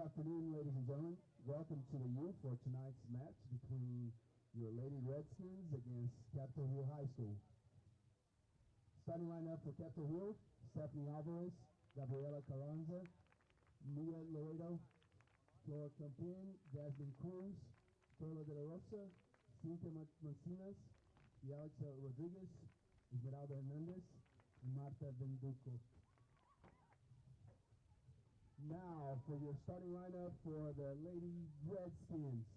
afternoon, ladies and gentlemen. Welcome to the U for tonight's match between your Lady Redskins against Capitol Hill High School. Starting lineup for Capitol Hill: Stephanie Alvarez, Gabriela Carranza, Mia Laredo, Flora Campin, Jasmine Cruz, Perla de la Rosa, Cynthia Mancinas, Yalitza Rodriguez, Esmeralda Hernandez, and Marta Venduco. Now for your starting lineup for the Lady Redskins: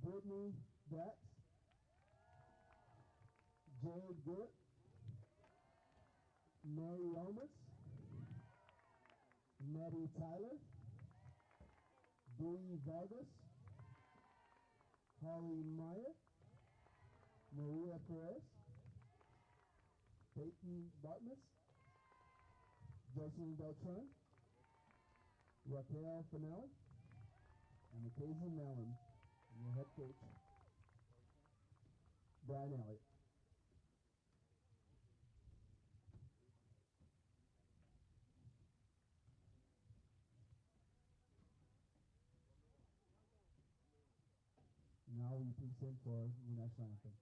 Brittany Dax, Jade Gillett, Mary Olmas, Maddie Tyler, Dee Vargas, Holly Meyer, Maria Perez, Peyton Bartmus, Jocelyn Beltran, Raquel Finelli, and Mackenzie Mellon, and your head coach, Brian Elliott. Now will you please sing for the national anthem?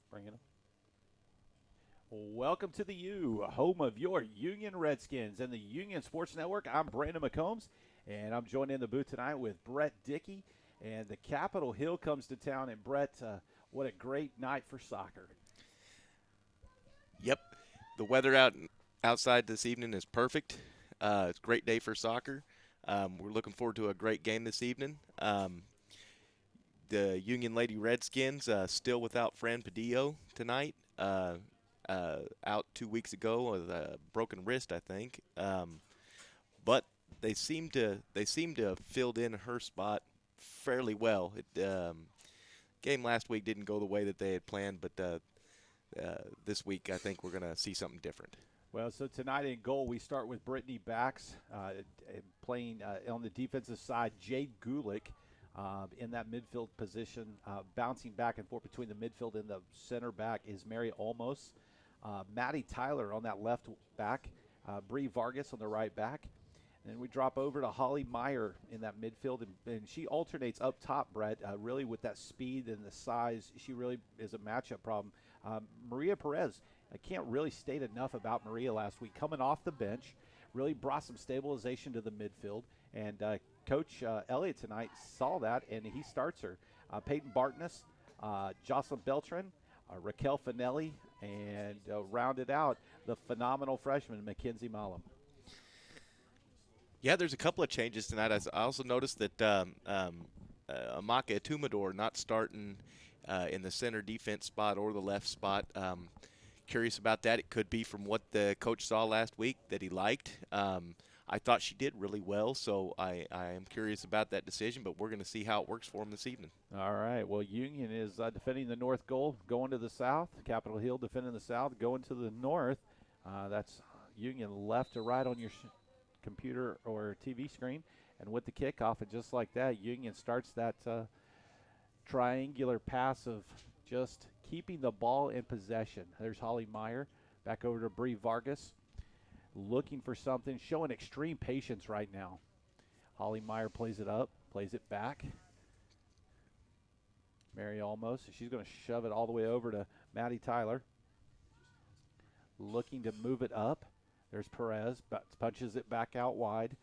Bring it up. Welcome to the U, home of your Union Redskins and the Union Sports Network. I'm Brandon McCombs, and I'm joined in the booth tonight with Brett Dickey. And the Capitol Hill comes to town. And, Brett, what a great night for soccer. Yep. The weather outside this evening is perfect. It's a great day for soccer. We're looking forward to a great game this evening. The Union Lady Redskins still without Fran Padillo tonight. Out 2 weeks ago with a broken wrist, I think. But they seem to have filled in her spot fairly well. Game last week didn't go the way that they had planned, but this week I think we're going to see something different. Well, so tonight in goal, we start with Brittany Bax playing on the defensive side. Jade Gulick in that midfield position, bouncing back and forth between the midfield and the center back is Mary Olmos. Maddie Tyler on that left back. Bree Vargas on the right back. And then we drop over to Holly Meyer in that midfield, and she alternates up top, Brett, really with that speed and the size. She really is a matchup problem. Maria Perez, I can't really state enough about Maria last week. Coming off the bench, really brought some stabilization to the midfield, and Coach Elliott tonight saw that, and he starts her. Peyton Bartness, Jocelyn Beltran, Raquel Finelli, and rounded out the phenomenal freshman, Mackenzie Malum. Yeah, there's a couple of changes tonight. I also noticed that Amaka Tumador not starting in the center defense spot or the left spot. Curious about that. It could be from what the coach saw last week that he liked. I thought she did really well, so I am curious about that decision, but we're going to see how it works for him this evening. All right. Well, Union is defending the north goal, going to the south. Capitol Hill defending the south, going to the north. That's Union left to right on your computer or TV screen. And with the kickoff, and just like that, Union starts that triangular pass of just keeping the ball in possession. There's Holly Meyer back over to Bree Vargas, looking for something, showing extreme patience right now. Holly Meyer plays it up, plays it back. Mary Olmos, she's going to shove it all the way over to Maddie Tyler. Looking to move it up. There's Perez, but punches it back out wide.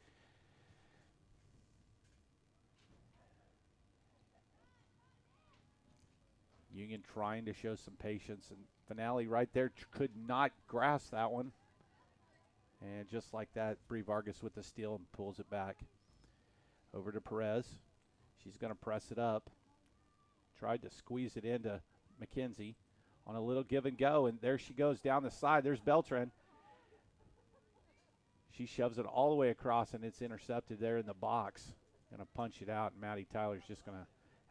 Union trying to show some patience, and Finale right there could not grasp that one. And just like that, Bree Vargas with the steal and pulls it back. Over to Perez. She's going to press it up. Tried to squeeze it into McKenzie on a little give and go, and there she goes down the side. There's Beltran. She shoves it all the way across, and it's intercepted there in the box. Going to punch it out, and Maddie Tyler's just going to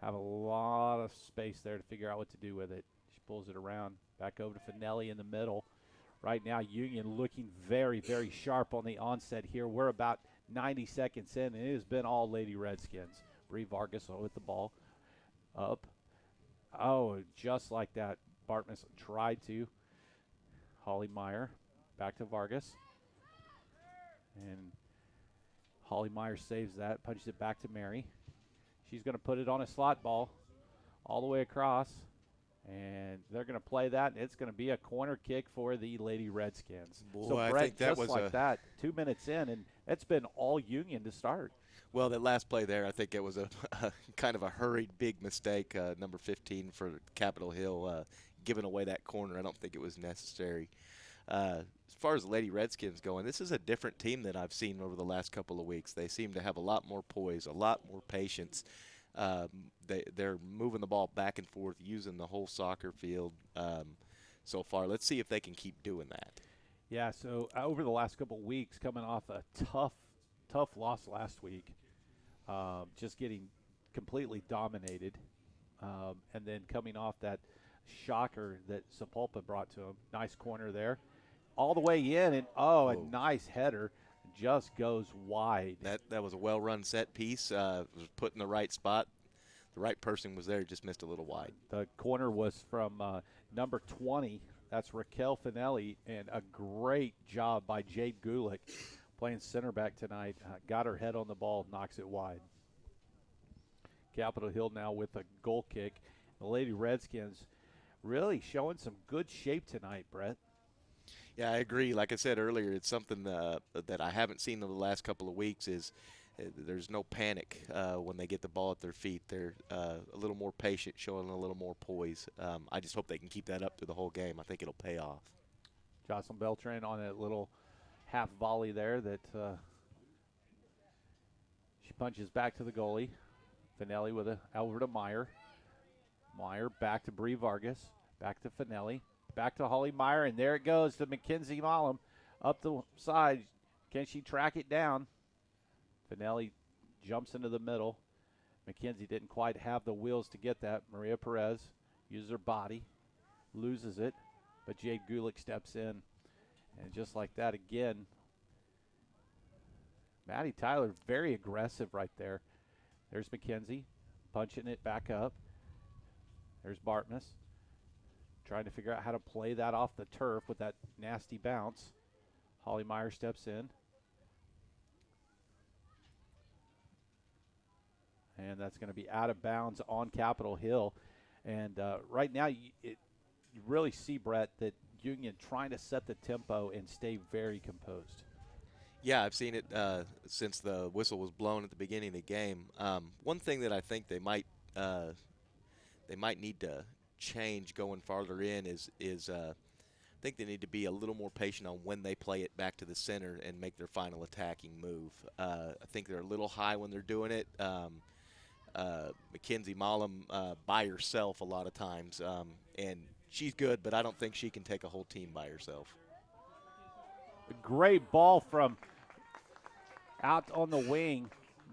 have a lot of space there to figure out what to do with it. She pulls it around, back over to Finelli in the middle. Right now, Union looking very, very sharp on the onset here. We're about 90 seconds in, and it has been all Lady Redskins. Bree Vargas with the ball up. Oh, just like that. Bartmus tried to. Holly Meyer back to Vargas. And Holly Meyer saves that, punches it back to Mary. She's going to put it on a slot ball all the way across. And they're going to play that, and it's going to be a corner kick for the Lady Redskins. Boy, so, I Brett, think that just was like that, 2 minutes in, and it's been all Union to start. Well, that last play there, I think it was a kind of a hurried big mistake. Number 15 for Capitol Hill giving away that corner. I don't think it was necessary. As far as the Lady Redskins going, this is a different team than I've seen over the last couple of weeks. They seem to have a lot more poise, a lot more patience. They're moving the ball back and forth, using the whole soccer field so far. Let's see if they can keep doing that. Yeah, so over the last couple of weeks, coming off a tough loss last week, just getting completely dominated, and then coming off that shocker that Sapulpa brought to him. Nice corner there. All the way in, and a nice header. Just goes wide. That was a well-run set piece. Was put in the right spot. The right person was there, just missed a little wide. The corner was from number 20. That's Raquel Finelli, and a great job by Jade Gulick playing center back tonight. Got her head on the ball, knocks it wide. Capitol Hill now with a goal kick. The Lady Redskins really showing some good shape tonight, Brett. Yeah, I agree. Like I said earlier, it's something that I haven't seen in the last couple of weeks is there's no panic when they get the ball at their feet. They're a little more patient, showing a little more poise. I just hope they can keep that up through the whole game. I think it'll pay off. Jocelyn Beltran on a little half volley there that she punches back to the goalie. Finelli with over to Meyer. Meyer back to Bree Vargas. Back to Finelli. Back to Holly Meyer, and there it goes to Mackenzie Malum up the side. Can she track it down? Finelli jumps into the middle. McKenzie didn't quite have the wheels to get that. Maria Perez uses her body, loses it, but Jade Gulick steps in. And just like that again, Maddie Tyler very aggressive right there. There's McKenzie punching it back up. There's Bartmus trying to figure out how to play that off the turf with that nasty bounce. Holly Meyer steps in. And that's going to be out of bounds on Capitol Hill. And right now you really see, Brett, that Union trying to set the tempo and stay very composed. Yeah, I've seen it since the whistle was blown at the beginning of the game. One thing that I think they might need to change going farther in is I think they need to be a little more patient on when they play it back to the center and make their final attacking move. I think they're a little high when they're doing it. Mackenzie Malum by herself a lot of times, and she's good, but I don't think she can take a whole team by herself. A great ball from out on the wing.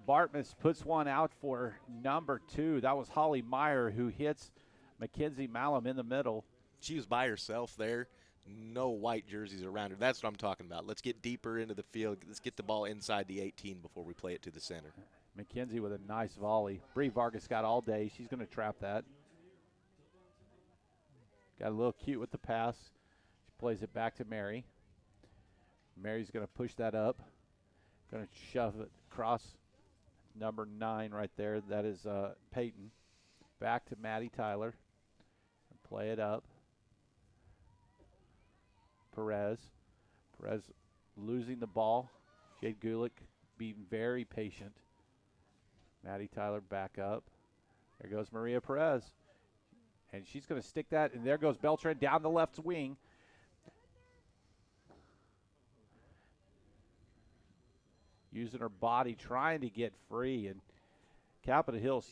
Bartmus puts one out for number 2. That was Holly Meyer who hits Mackenzie Malum in the middle. She was by herself there. no white jerseys around her. That's what I'm talking about. Let's get deeper into the field. Let's get the ball inside the 18 before we play it to the center. McKenzie with a nice volley. Bree Vargas got all day. She's going to trap that. Got a little cute with the pass. She plays it back to Mary. Mary's going to push that up. Going to shove it across number 9 right there. That is Peyton. Back to Maddie Tyler. Play it up. Perez losing the ball. Jade Gulick being very patient. Maddie Tyler back up. There goes Maria Perez. And she's going to stick that, and there goes Beltran down the left wing. Using her body, trying to get free. And Capitol Hill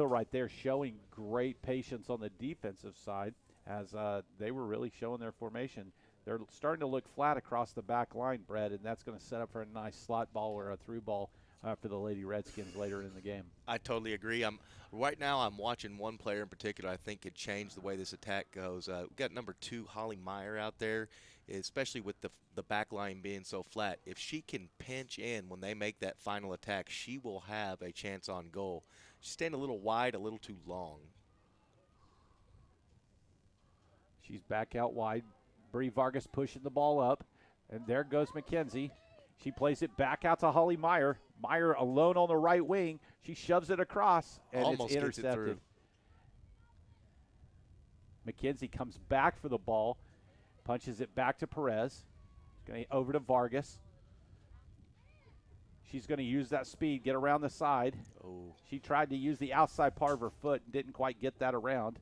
right there showing great patience on the defensive side as they were really showing their formation. They're starting to look flat across the back line, Brett, and that's going to set up for a nice slot ball or a through ball for the Lady Redskins later in the game. I totally agree. Right now I'm watching one player in particular I think could change the way this attack goes. We've got number 2, Holly Meyer, out there, especially with the back line being so flat. If she can pinch in when they make that final attack, she will have a chance on goal. She's staying a little wide, a little too long. She's back out wide. Bree Vargas pushing the ball up, and there goes McKenzie. She plays it back out to Holly Meyer. Meyer alone on the right wing. She shoves it across, and Almost it's intercepted. gets it through. McKenzie comes back for the ball, punches it back to Perez. Going over to Vargas. She's going to use that speed, get around the side. Oh. She tried to use the outside part of her foot and didn't quite get that around.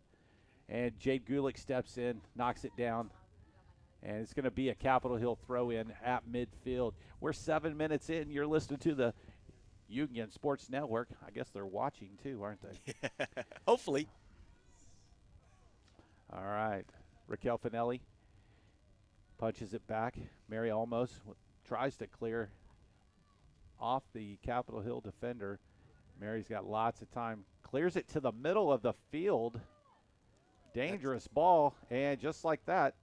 And Jade Gulick steps in, knocks it down. And it's going to be a Capitol Hill throw-in at midfield. We're 7 minutes in. You're listening to the Union Sports Network. I guess they're watching too, aren't they? Hopefully. All right. Raquel Finelli punches it back. Mary Almos tries to clear off the Capitol Hill defender. Mary's got lots of time. Clears it to the middle of the field. Dangerous ball. And just like that,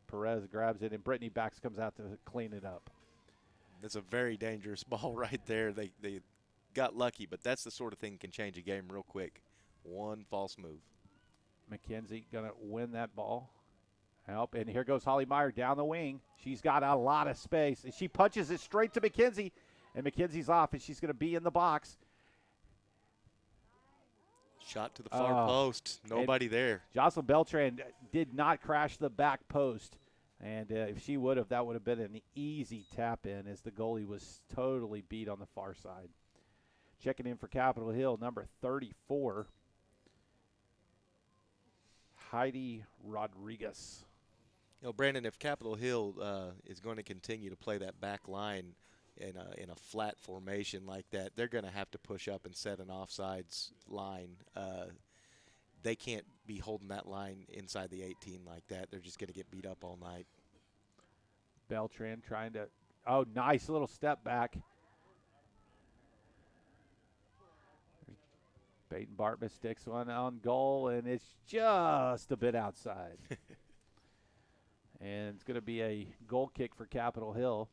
Perez grabs it, and Brittany Bax comes out to clean it up. That's a very dangerous ball right there. They got lucky, but that's the sort of thing that can change a game real quick. One false move. McKenzie going to win that ball. Help, and here goes Holly Meyer down the wing. She's got a lot of space, and she punches it straight to McKenzie, and McKenzie's off, and she's going to be in the box. Shot to the far post. Nobody there. Jocelyn Beltran did not crash the back post. And if she would have, that would have been an easy tap in as the goalie was totally beat on the far side. Checking in for Capitol Hill, number 34, Heidi Rodriguez. You know, Brandon, if Capitol Hill is going to continue to play that back line in a flat formation like that, they're going to have to push up and set an offsides line. They can't be holding that line inside the 18 like that. They're just going to get beat up all night. Beltran trying to, nice little step back. Peyton Bartman sticks one on goal, and it's just a bit outside. And it's going to be a goal kick for Capitol Hill.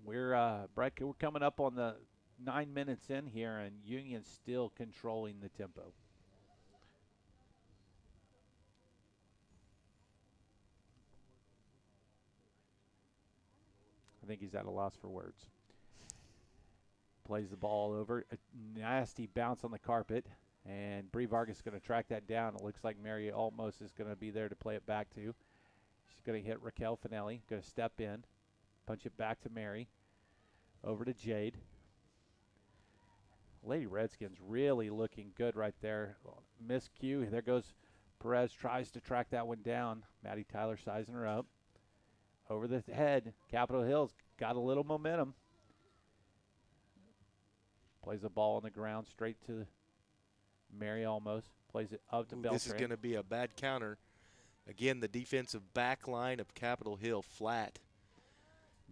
Brett, we're coming up on the 9 minutes in here, and Union's still controlling the tempo. I think he's at a loss for words. Plays the ball over. A nasty bounce on the carpet, and Bree Vargas is going to track that down. It looks like Mary Almos is going to be there to play it back to. She's going to hit Raquel Finelli. Going to step in, punch it back to Mary. Over to Jade. Lady Redskins really looking good right there. Miscue. There goes Perez. Tries to track that one down. Maddie Tyler sizing her up. Over the head. Capitol Hill's got a little momentum. Plays the ball on the ground straight to Mary Almos. Plays it up to Beltran. This is going to be a bad counter. Again, the defensive back line of Capitol Hill flat.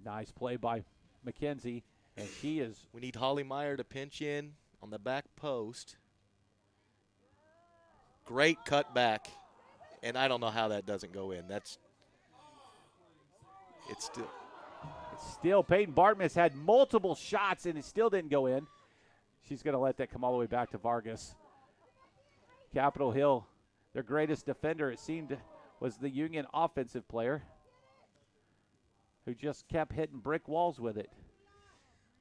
Nice play by McKenzie, and she is. We need Holly Meyer to pinch in on the back post. Great cutback. And I don't know how that doesn't go in. It's still. Still, Peyton Bartmus had multiple shots, and it still didn't go in. She's going to let that come all the way back to Vargas. Capitol Hill, their greatest defender, it seemed, was the Union offensive player who just kept hitting brick walls with it.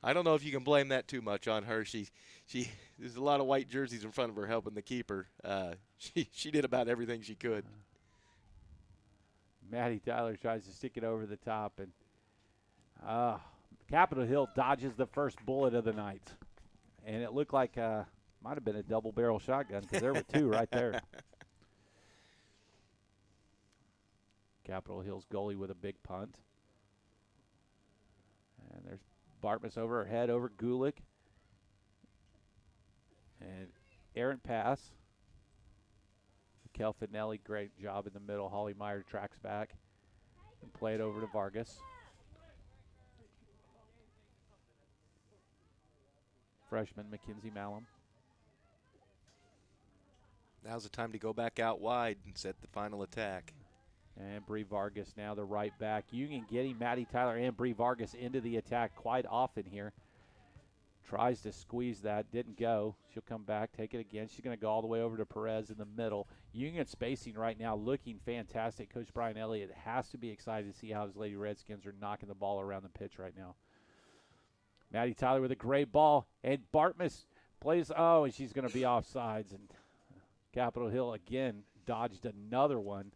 I don't know if you can blame that too much on her. There's a lot of white jerseys in front of her helping the keeper. She did about everything she could. Maddie Tyler tries to stick it over the top, and Capitol Hill dodges the first bullet of the night. And it looked like might have been a double-barrel shotgun because there were two right there. Capitol Hill's goalie with a big punt. And there's Bartmus over her head over Gulick. And errant pass. Kel Finelli, great job in the middle. Holly Meyer tracks back and play it over to Vargas. Freshman Mackenzie Malum. Now's the time to go back out wide and set the final attack. And Bree Vargas now the right back. Union getting Maddie Tyler and Bree Vargas into the attack quite often here. Tries to squeeze that, didn't go. She'll come back, take it again. She's going to go all the way over to Perez in the middle. Union spacing right now looking fantastic. Coach Brian Elliott has to be excited to see how his Lady Redskins are knocking the ball around the pitch right now. Maddie Tyler with a great ball, and Bartmus plays, and she's going to be offsides. And Capitol Hill again dodged another one.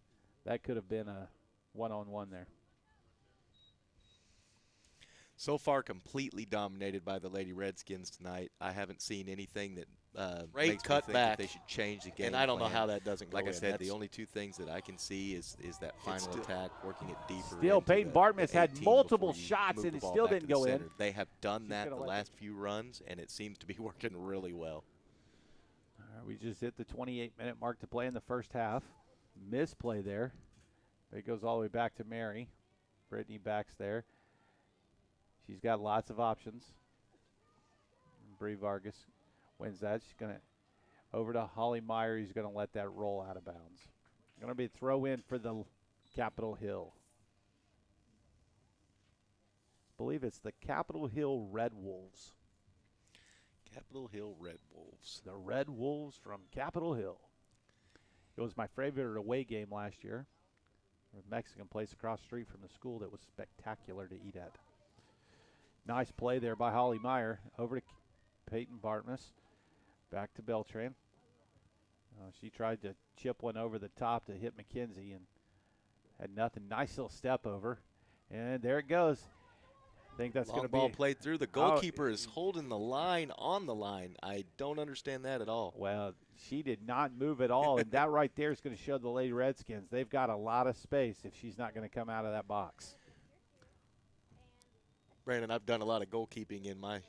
That could have been a one-on-one there. So far, completely dominated by the Lady Redskins tonight. I haven't seen anything that makes me think that they should change the game. And I don't know how that doesn't go in. Like I said, the only two things that I can see is that final attack, working it deeper. Still, Peyton Bartmus had multiple shots, and it still didn't go in. They have done that the last few runs, and it seems to be working really well. All right, we just hit the 28-minute mark to play in the first half. Misplay there. It goes all the way back to Mary. Brittany backs there. She's got lots of options. Bree Vargas wins that. She's going to over to Holly Meyer. He's going to let that roll out of bounds. Going to be a throw in for the Capitol Hill. I believe it's the Capitol Hill Red Wolves. Capitol Hill Red Wolves. The Red Wolves from Capitol Hill. It was my favorite away game last year. A Mexican place across the street from the school that was spectacular to eat at. Nice play there by Holly Meyer. Over to Peyton Bartmus. Back to Beltran. She tried to chip one over the top to hit McKenzie and had nothing. Nice little step over. And there it goes. I think that's going to be. Long ball played through. The goalkeeper is holding the line on the line. I don't understand that at all. Well, she did not move at all. And that right there is going to show the Lady Redskins they've got a lot of space if she's not going to come out of that box. Brandon, I've done a lot of goalkeeping in my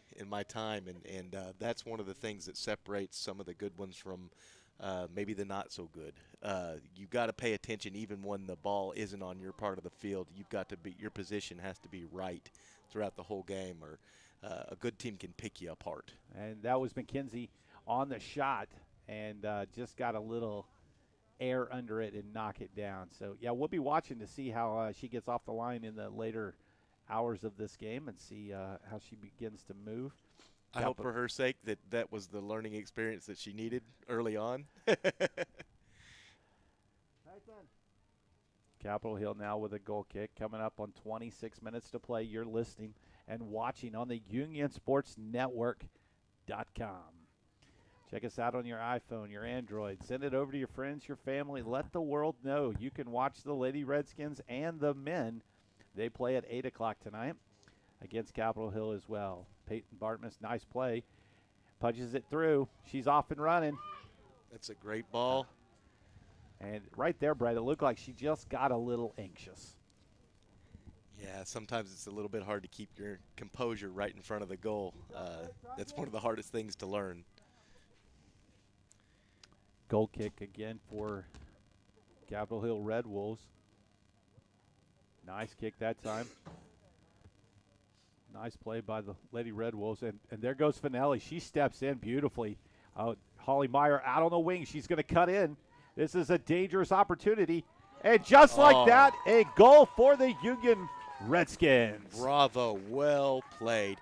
time, and that's one of the things that separates some of the good ones from maybe the not so good. You've got to pay attention even when the ball isn't on your part of the field. You've got to be, your position has to be right throughout the whole game, or a good team can pick you apart. And that was McKenzie on the shot, and just got a little air under it and knock it down. So yeah, we'll be watching to see how she gets off the line in the later hours of this game and see how she begins to move. I hope for her sake that was the learning experience that she needed early on. Capitol Hill now with a goal kick coming up on 26 minutes to play. You're listening and watching on the UnionSportsNetwork.com. Check us out on your iPhone, your Android. Send it over to your friends, your family. Let the world know you can watch the Lady Redskins and the men. They play at 8 o'clock tonight against Capitol Hill as well. Peyton Bartmus, nice play. Punches it through. She's off and running. That's a great ball. And right there, Brad, it looked like she just got a little anxious. Yeah, sometimes it's a little bit hard to keep your composure right in front of the goal. That's one of the hardest things to learn. Goal kick again for Capitol Hill Red Wolves. Nice kick that time. Nice play by the Lady Red Wolves. And there goes Finelli. She steps in beautifully. Holly Meyer out on the wing. She's going to cut in. This is a dangerous opportunity. And just like that, a goal for the Union Redskins. Bravo. Well played.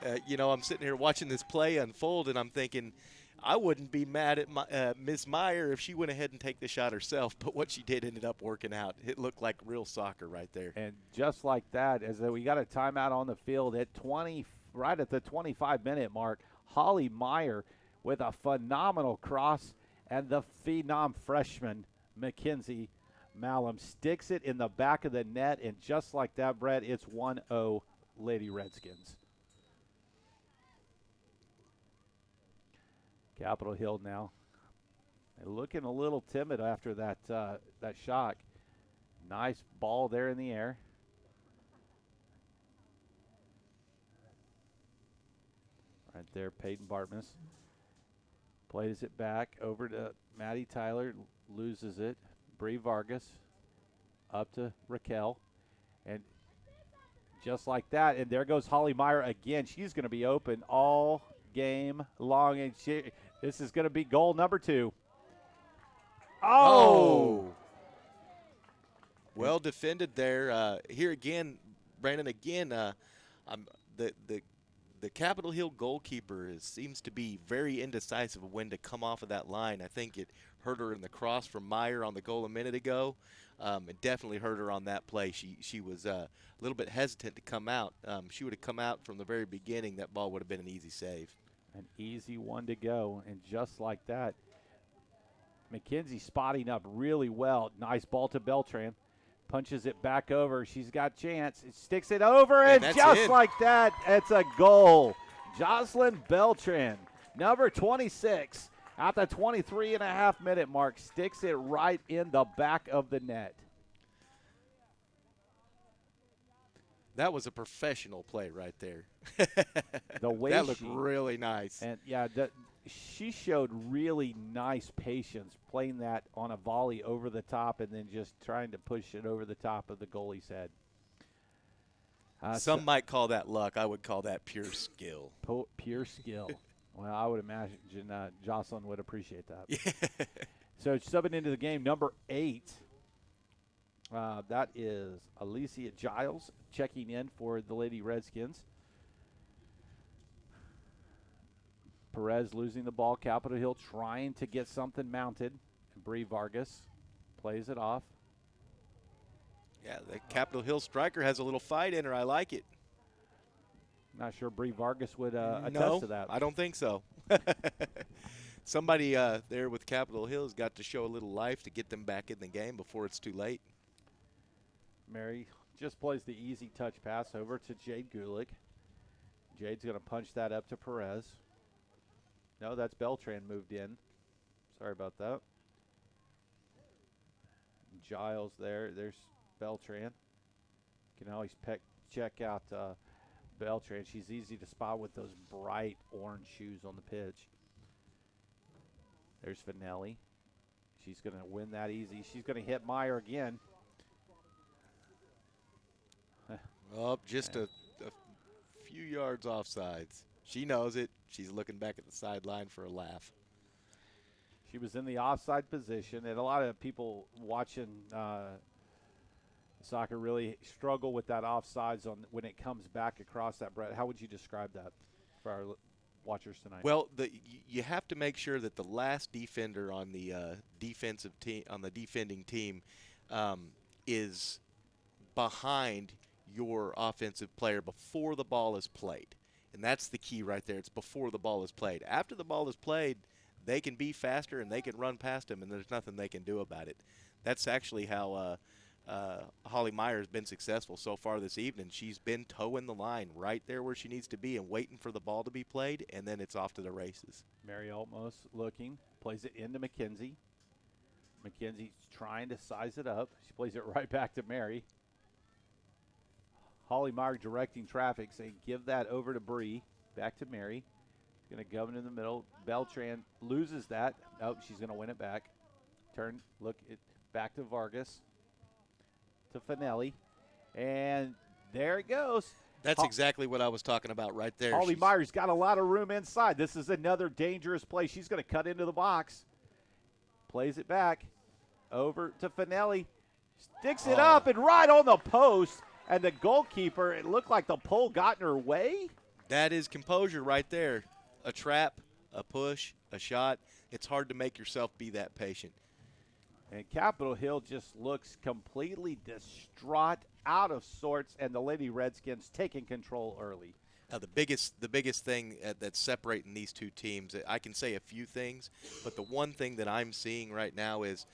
I'm sitting here watching this play unfold, and I'm thinking, I wouldn't be mad at Miss Meyer if she went ahead and take the shot herself, but what she did ended up working out. It looked like real soccer right there. And just like that, as we got a timeout on the field at right at the 25-minute mark, Holly Meyer with a phenomenal cross, and the phenom freshman, Mackenzie Malum, sticks it in the back of the net, and just like that, Brett, it's 1-0 Lady Redskins. Capitol Hill now. They're looking a little timid after that shock. Nice ball there in the air. Right there, Peyton Bartmus. Plays it back over to Maddie Tyler. Loses it. Bree Vargas up to Raquel. And just like that, and there goes Holly Meyer again. She's going to be open all game long, and this is going to be goal number 2. Oh! Well defended there. Here again, Brandon. The Capitol Hill goalkeeper seems to be very indecisive of when to come off of that line. I think it hurt her in the cross from Meyer on the goal a minute ago. It definitely hurt her on that play. She was a little bit hesitant to come out. She would have come out from the very beginning. That ball would have been an easy save. An easy one to go, and just like that, McKenzie spotting up really well. Nice ball to Beltran. Punches it back over. She's got chance. It sticks it over, and just like that, it's a goal. Jocelyn Beltran, number 26, at the 23.5-minute mark, sticks it right in the back of the net. That was a professional play right there. The way that looked really nice. And yeah, she showed really nice patience playing that on a volley over the top and then just trying to push it over the top of the goalie's head. Some might call that luck. I would call that pure skill. Pure skill. Well, I would imagine Jocelyn would appreciate that. Yeah. So subbing into the game, number 8. That is Alicia Giles checking in for the Lady Redskins. Perez losing the ball. Capitol Hill trying to get something mounted. Bree Vargas plays it off. Yeah, the Capitol Hill striker has a little fight in her. I like it. Not sure Bree Vargas would attest to that. I don't think so. Somebody there with Capitol Hill has got to show a little life to get them back in the game before it's too late. Mary just plays the easy touch pass over to Jade Gulick. Jade's going to punch that up to Perez. No, that's Beltran moved in. Sorry about that. Giles there. There's Beltran. Can always check out Beltran. She's easy to spot with those bright orange shoes on the pitch. There's Finelli. She's going to win that easy. She's going to hit Meyer again. Just a few yards offsides. She knows it. She's looking back at the sideline for a laugh. She was in the offside position, and a lot of people watching soccer really struggle with that offsides when it comes back across that, Brett. How would you describe that for our watchers tonight? Well, you have to make sure that the last defender on the defensive team, on the defending team, is behind your offensive player before the ball is played. And that's the key right there. It's before the ball is played. After the ball is played, they can be faster and they can run past him, and there's nothing they can do about it. That's actually how Holly Meyer has been successful so far this evening. She's been toeing the line right there where she needs to be and waiting for the ball to be played, and then it's off to the races. Mary Altmos looking, plays it into McKenzie. McKenzie's trying to size it up. She plays it right back to Mary. Holly Meyer directing traffic, saying give that over to Bree. Back to Mary. Going to go into the middle. Beltran loses that. Nope, she's going to win it back. Turn, look, back to Vargas. To Finelli. And there it goes. That's exactly what I was talking about right there. Holly Meyer's got a lot of room inside. This is another dangerous play. She's going to cut into the box. plays it back over to Finelli. Sticks it up and right on the post. And the goalkeeper, it looked like the pole got in her way. That is composure right there. A trap, a push, a shot. It's hard to make yourself be that patient. And Capitol Hill just looks completely distraught, out of sorts, and the Lady Redskins taking control early. Now, the biggest thing that's separating these two teams, I can say a few things, but the one thing that I'm seeing right now is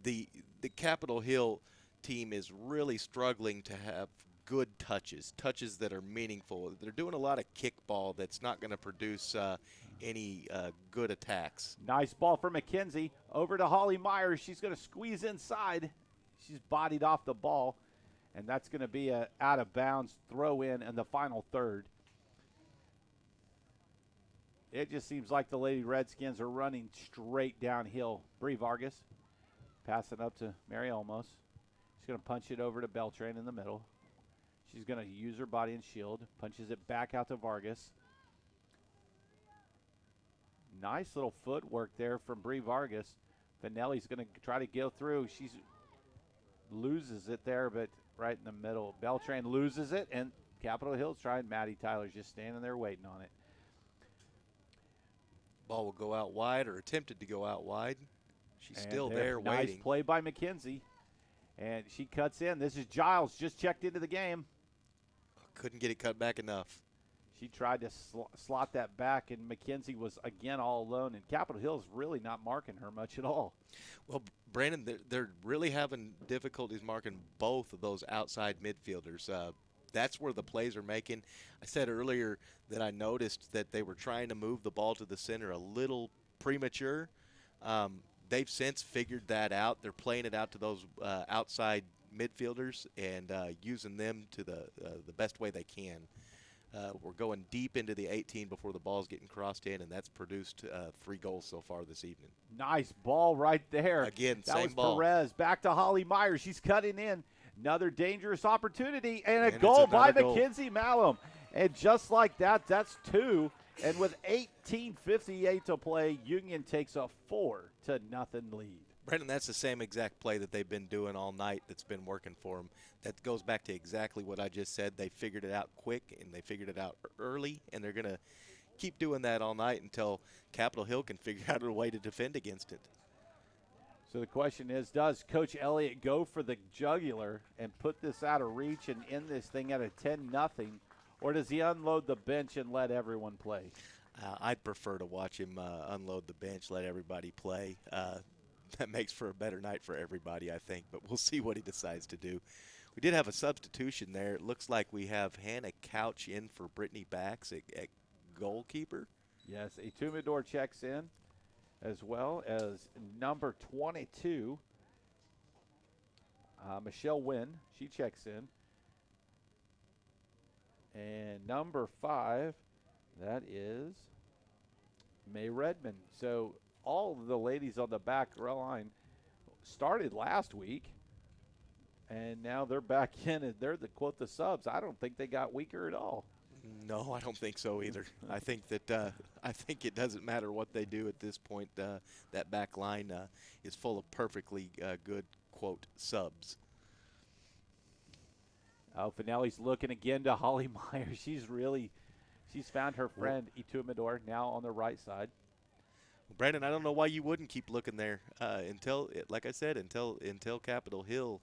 the Capitol Hill team is really struggling to have good touches that are meaningful. They're doing a lot of kickball that's not going to produce any good attacks. Nice ball for McKenzie. Over to Holly Myers. She's going to squeeze inside. She's bodied off the ball, and that's going to be a out of bounds throw in the final third. It just seems like the Lady Redskins are running straight downhill. Bree Vargas passing up to Mary Olmos. She's going to punch it over to Beltran in the middle. She's going to use her body and shield. Punches it back out to Vargas. Nice little footwork there from Bree Vargas. Finelli's going to try to go through. She loses it there, but right in the middle. Beltran loses it, and Capitol Hill's trying. Maddie Tyler's just standing there waiting on it. Ball will go out wide, or attempted to go out wide. She's still there waiting. Nice play by McKenzie. And she cuts in. This is Giles, just checked into the game. Couldn't get it cut back enough. She tried to slot that back, and McKenzie was again all alone. And Capitol Hill's really not marking her much at all. Well, Brandon, they're really having difficulties marking both of those outside midfielders. That's where the plays are making. I said earlier that I noticed that they were trying to move the ball to the center a little premature. They've since figured that out. They're playing it out to those outside midfielders and using them to the best way they can. We're going deep into the 18 before the ball's getting crossed in, and that's produced 3 goals so far this evening. Nice ball right there. Again, that same was ball. Perez. Back to Holly Myers. She's cutting in. Another dangerous opportunity, and a goal by Mackenzie Malum. And just like that, that's 2. And with 18:58 to play, Union takes a 4-0 lead. Brandon, that's the same exact play that they've been doing all night that's been working for them. That goes back to exactly what I just said. They figured it out quick, and they figured it out early, and they're going to keep doing that all night until Capitol Hill can figure out a way to defend against it. So the question is, does Coach Elliott go for the jugular and put this out of reach and end this thing at a 10-0, or does he unload the bench and let everyone play? I'd prefer to watch him unload the bench, let everybody play. That makes for a better night for everybody, I think, but we'll see what he decides to do. We did have a substitution there. It looks like we have Hannah Couch in for Brittany Bax at goalkeeper. Yes, Etumidor checks in, as well as number 22, Michelle Wynn. She checks in. And number 5, that is May Redmond. So all of the ladies on the back row line started last week, and now they're back in, and they're the subs. I don't think they got weaker at all. No, I don't think so either. I think that I think it doesn't matter what they do at this point. That back line is full of perfectly good, quote, subs. Oh, Finelli's looking again to Holly Myers. She's found her friend Etumidor now on the right side. Brandon, I don't know why you wouldn't keep looking there until Capitol Hill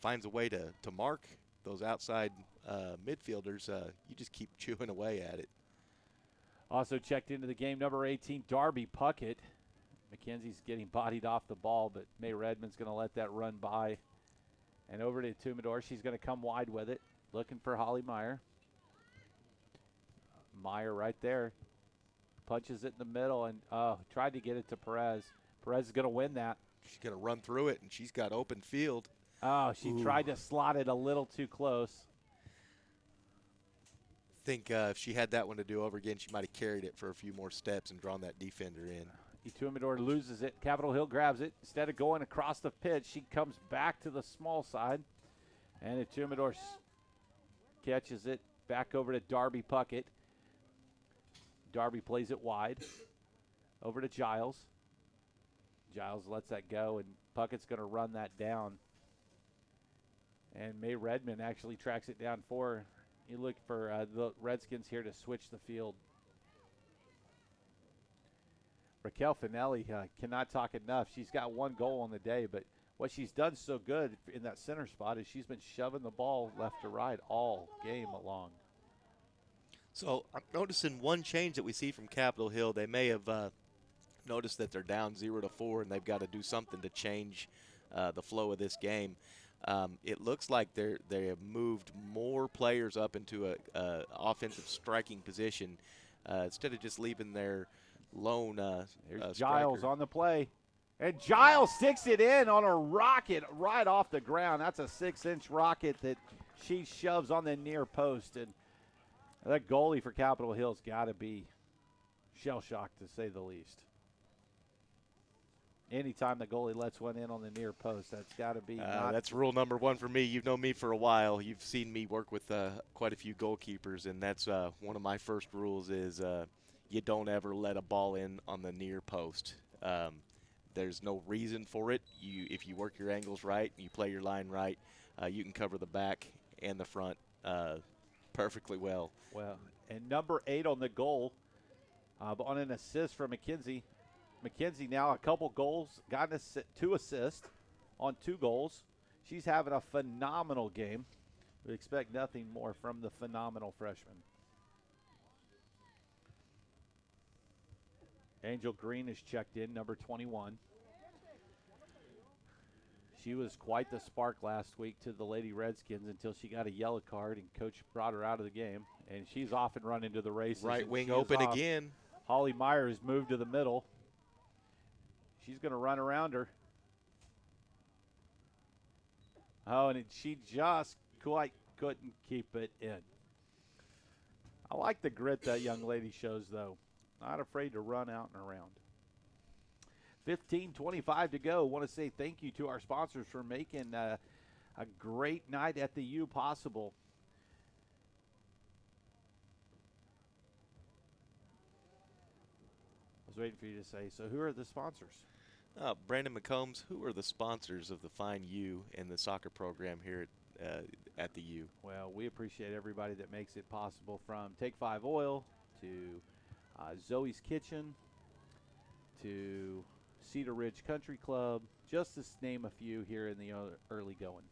finds a way to mark those outside midfielders. You just keep chewing away at it. Also checked into the game, number 18, Darby Puckett. McKenzie's getting bodied off the ball, but May Redmond's going to let that run by. And over to Etumidor. She's going to come wide with it, looking for Holly Meyer. Meyer right there. Punches it in the middle and tried to get it to Perez. Perez is going to win that. She's going to run through it, and she's got open field. Oh, she tried to slot it a little too close. I think if she had that one to do over again, she might have carried it for a few more steps and drawn that defender in. Etumidor loses it. Capitol Hill grabs it. Instead of going across the pitch, she comes back to the small side. And Etumidor catches it back over to Darby Puckett. Darby plays it wide. Over to Giles. Giles lets that go, and Puckett's going to run that down. And May Redmond actually tracks it down for her. You look for the Redskins here to switch the field. Raquel Finelli cannot talk enough. She's got 1 goal on the day, but what she's done so good in that center spot is she's been shoving the ball left to right all game long. So I'm noticing one change that we see from Capitol Hill. They may have noticed that they're down 0-4, and they've got to do something to change the flow of this game. It looks like they have moved more players up into a offensive striking position instead of just leaving their lone There's striker. Giles on the play. And Giles sticks it in on a rocket right off the ground. That's a 6-inch rocket that she shoves on the near post. And that goalie for Capitol Hill's got to be shell-shocked, to say the least. Anytime the goalie lets one in on the near post, that's got to be that's rule number 1 for me. You've known me for a while. You've seen me work with quite a few goalkeepers, and that's one of my first rules is you don't ever let a ball in on the near post. There's no reason for it. If you work your angles right, you play your line right, you can cover the back and the front perfectly well. Well, and number 8 on the goal on an assist from McKenzie. McKenzie now a couple goals, got 2 assists on 2 goals. She's having a phenomenal game. We expect nothing more from the phenomenal freshman. Angel Green is checked in, number 21. She was quite the spark last week to the Lady Redskins until she got a yellow card and coach brought her out of the game. And she's off and running to the races. Right wing open again. Holly Meyer has moved to the middle. She's going to run around her. Oh, and she just quite couldn't keep it in. I like the grit that young lady shows, though. Not afraid to run out and around. 15:25 to go. Want to say thank you to our sponsors for making a great night at the U possible. I was waiting for you to say, so who are the sponsors? Brandon McCombs, who are the sponsors of the Fine U and the soccer program here at the U? Well, we appreciate everybody that makes it possible, from Take 5 Oil to Zoe's Kitchen to Cedar Ridge Country Club, just to name a few here in the early going.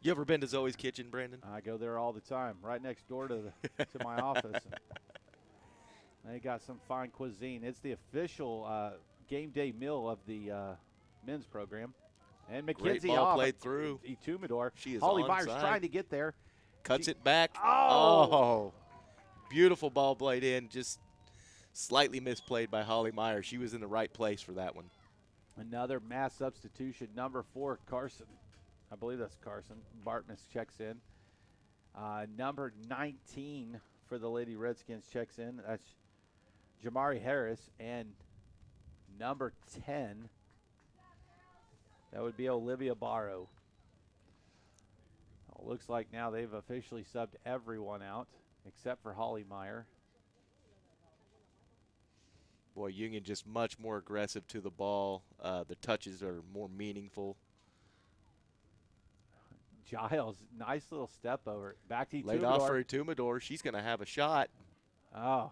You ever been to Zoe's Kitchen, Brandon? I go there all the time, right next door to my office. They got some fine cuisine. It's the official game day meal of the men's program. And Great McKenzie ball off. played through. Etumidor. She is Holly onside. Myers trying to get there. Cuts it back. Oh! Beautiful ball played in. Just slightly misplayed by Holly Meyer. She was in the right place for that one. Another mass substitution. Number 4, Carson. I believe that's Carson. Bartmus checks in. Number 19 for the Lady Redskins checks in. That's Jamari Harris. And number 10, that would be Olivia Barrow. Looks like now they've officially subbed everyone out except for Holly Meyer. Boy, Union just much more aggressive to the ball. The touches are more meaningful. Giles, nice little step over. Back to Etumidor. Laid off for Etumidor. She's going to have a shot. Oh,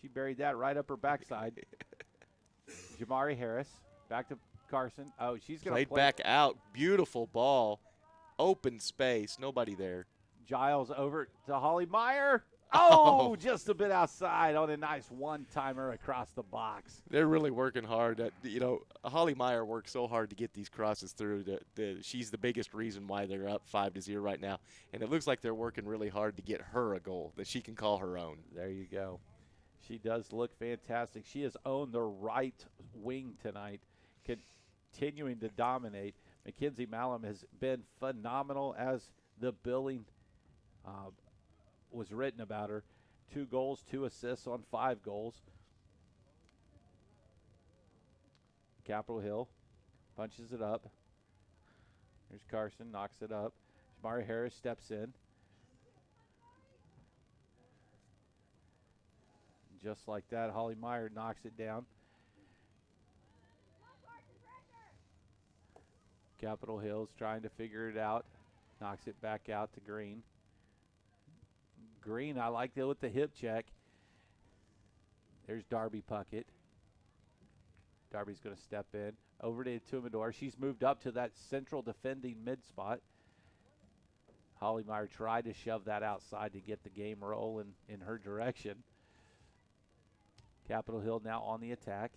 she buried that right up her backside. Jamari Harris, back to Carson. Oh, she's going to Played back out. Beautiful ball. Open space. Nobody there. Giles over to Holly Meyer. Oh, just a bit outside on a nice one-timer across the box. They're really working hard. Holly Meyer works so hard to get these crosses through. She's the biggest reason why they're up 5-0 right now. And it looks like they're working really hard to get her a goal that she can call her own. There you go. She does look fantastic. She has owned the right wing tonight, continuing to dominate. Mackenzie Malum has been phenomenal, as the billing was written about her. 2 goals, 2 assists on 5 goals. Capitol Hill punches it up. Here's Carson, knocks it up. Jamari Harris steps in. Just like that, Holly Meyer knocks it down. Capitol Hill's trying to figure it out. Knocks it back out to Green. Green, I like that with the hip check. There's Darby Puckett. Darby's going to step in. Over to Tumador. She's moved up to that central defending mid spot. Holly Meyer tried to shove that outside to get the game rolling in her direction. Capitol Hill now on the attack.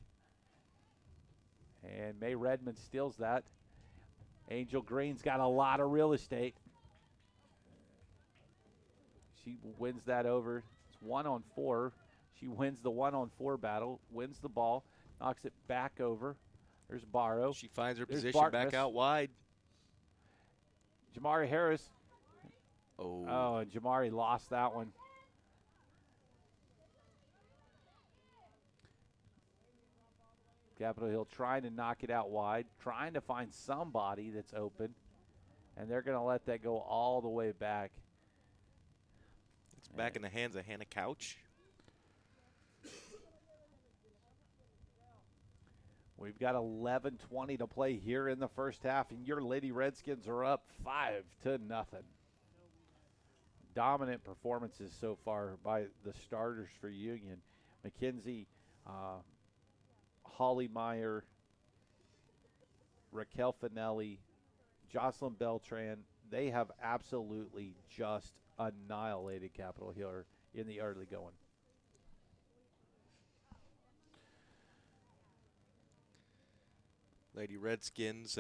And May Redmond steals that. Angel Green's got a lot of real estate. She wins that over. It's 1-on-4. She wins the 1-on-4 battle, wins the ball, knocks it back over. There's Barrow. She finds her There's position Bartness. back out wide. Jamari Harris. Oh, And Jamari lost that one. Capitol Hill trying to knock it out wide, trying to find somebody that's open, and they're going to let that go all the way back. it's back in the hands of Hannah Couch. We've got 11:20 to play here in the first half, and your Lady Redskins are up 5-0. Dominant performances so far by the starters for Union. McKenzie, Holly Meyer, Raquel Finelli, Jocelyn Beltran. They have absolutely just annihilated Capitol Hill in the early going. Lady Redskins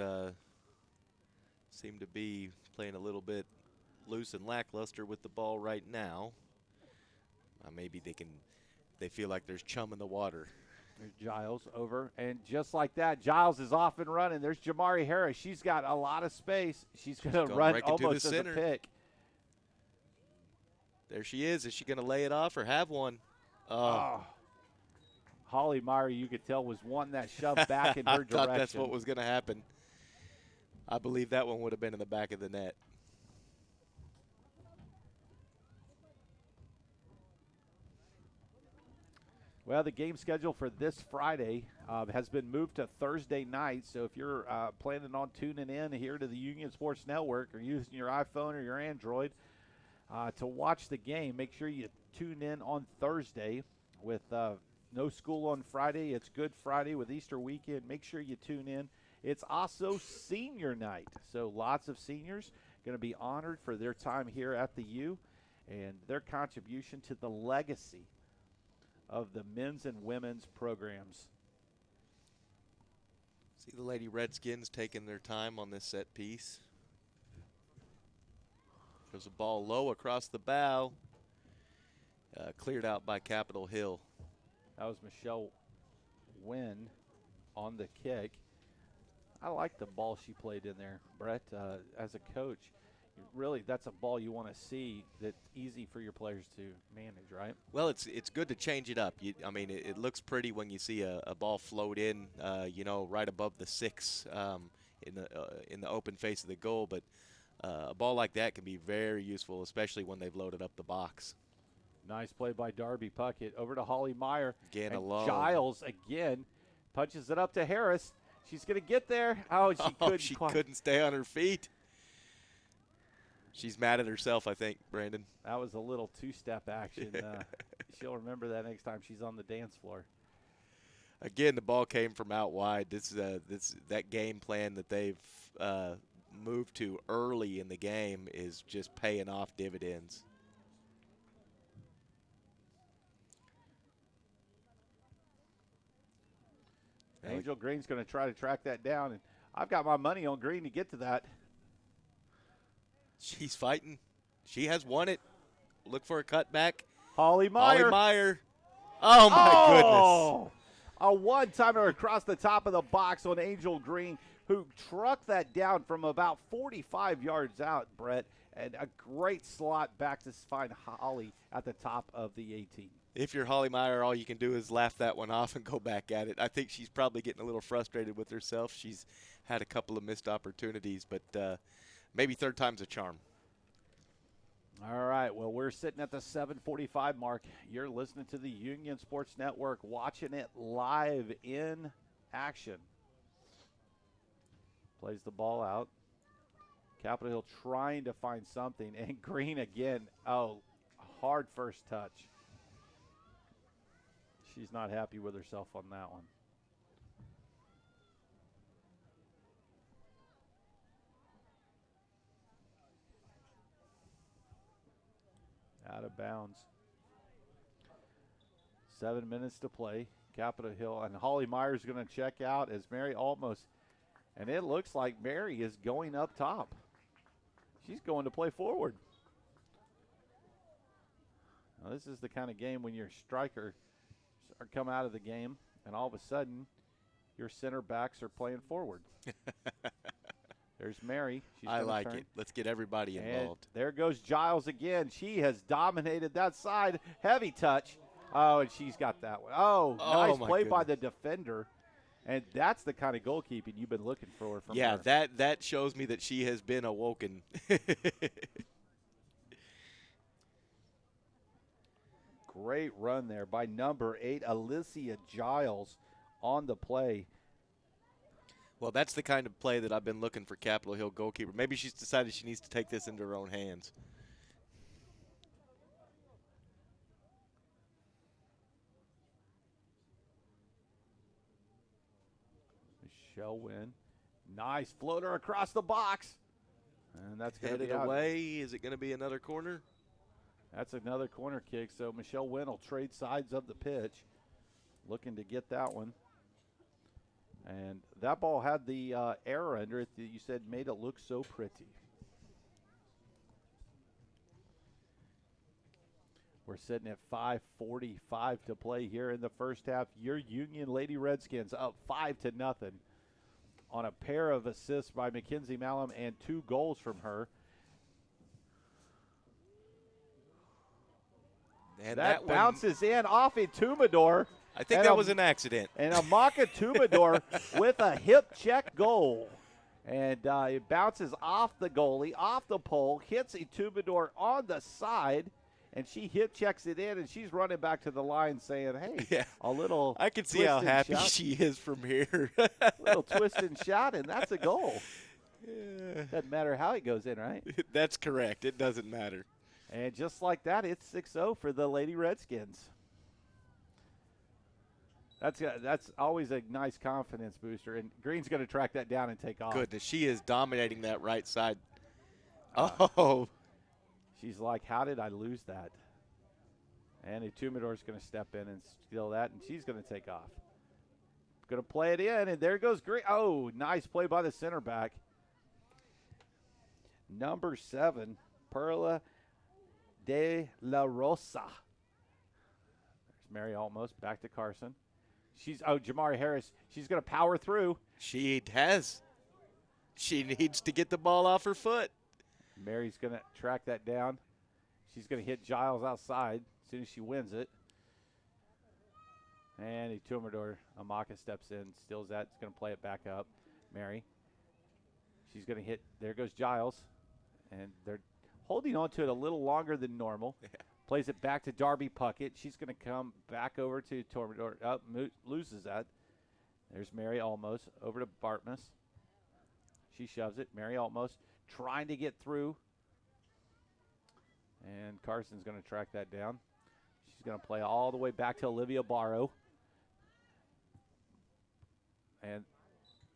seem to be playing a little bit loose and lackluster with the ball right now. Maybe they feel like there's chum in the water. There's Giles over, and just like that, Giles is off and running. There's Jamari Harris. She's got a lot of space. She's going to run right to almost the as a center. pick. There she is. Is she going to lay it off or have one? Holly Meyer, you could tell, was one that shoved back in her I direction. thought that's what was going to happen. I believe that one would have been in the back of the net. Well, the game schedule for this Friday has been moved to Thursday night. So if you're planning on tuning in here to the Union Sports Network or using your iPhone or your Android to watch the game, make sure you tune in on Thursday with no school on Friday. It's Good Friday with Easter weekend. Make sure you tune in. It's also senior night. So lots of seniors going to be honored for their time here at the U and their contribution to the legacy of the men's and women's programs. See the Lady Redskins taking their time on this set piece. There's a ball low across the bow. Cleared out by Capitol Hill. That was Michelle Wynn on the kick. I like the ball she played in there, Brett. As a coach, really, that's a ball you want to see that's easy for your players to manage, right? Well, it's good to change it up. It looks pretty when you see a ball float in, right above the 6 in the open face of the goal. But a ball like that can be very useful, especially when they've loaded up the box. Nice play by Darby Puckett. Over to Holly Meyer. Again and alone. Giles again punches it up to Harris. She's going to get there. She couldn't stay on her feet. She's mad at herself, I think, Brandon. That was a little two-step action. She'll remember that next time she's on the dance floor. Again, the ball came from out wide. That game plan that they've moved to early in the game is just paying off dividends. Angel Green's going to try to track that down, and I've got my money on Green to get to that. She's fighting. She has won it. Look for a cutback. Holly Meyer. Holly Meyer. Oh, my goodness. A one-timer across the top of the box on Angel Green, who trucked that down from about 45 yards out, Brett, and a great slot back to find Holly at the top of the 18. If you're Holly Meyer, all you can do is laugh that one off and go back at it. I think she's probably getting a little frustrated with herself. She's had a couple of missed opportunities, but maybe third time's a charm. All right, well, we're sitting at the 7:45 mark. You're listening to the Union Sports Network, watching it live in action. Plays the ball out. Capitol Hill trying to find something, and Green again. Oh, hard first touch. She's not happy with herself on that one. Out of bounds. 7 minutes to play. Capitol Hill and Holly Myers going to check out as Mary almost, and it looks like Mary is going up top. She's going to play forward. Now, this is the kind of game when your striker come out of the game, and all of a sudden, your center backs are playing forward. There's Mary. I like it. Let's get everybody involved. And there goes Giles again. She has dominated that side. Heavy touch. Oh, and she's got that one. Oh, nice play by the defender. And that's the kind of goalkeeping you've been looking for from her. Yeah, that shows me that she has been awoken. Great run there by number 8, Alicia Giles, on the play. Well, that's the kind of play that I've been looking for Capitol Hill goalkeeper. Maybe she's decided she needs to take this into her own hands. Michelle Wynn. Nice floater across the box. And that's going to be headed away. Is it going to be another corner? That's another corner kick. So Michelle Wynn will trade sides of the pitch. Looking to get that one. And that ball had the error under it that you said made it look so pretty. We're sitting at 5:45 to play here in the first half. Your Union Lady Redskins up 5-0 on a pair of assists by Mackenzie Malum and 2 goals from her. And that bounces in off a Tumador. I think that was an accident. And Amaka Tumador with a hip check goal. And it bounces off the goalie, off the pole, hits a Tumador on the side, and she hip checks it in, and she's running back to the line saying, hey, yeah, a little I can see how happy she is from here. A little twist and shot, and that's a goal. Yeah. Doesn't matter how it goes in, right? That's correct. It doesn't matter. And just like that, it's 6-0 for the Lady Redskins. That's always a nice confidence booster, and Green's going to track that down and take off. Goodness, she is dominating that right side. She's like, how did I lose that? And Tumador's going to step in and steal that, and she's going to take off. Going to play it in, and there goes Green. Oh, nice play by the center back. Number 7, Perla de la Rosa. There's Mary almost back to Carson. Jamari Harris. She's going to power through. She has. She needs to get the ball off her foot. Mary's going to track that down. She's going to hit Giles outside as soon as she wins it. And Tumador, Amaka steps in, steals that. It's going to play it back up. Mary. She's going to hit. There goes Giles. And they're holding on to it a little longer than normal. Yeah. Plays it back to Darby Puckett. She's going to come back over to Tumador. Loses that. There's Mary almost. Over to Bartmus. She shoves it. Mary almost trying to get through. And Carson's going to track that down. She's going to play all the way back to Olivia Barrow. And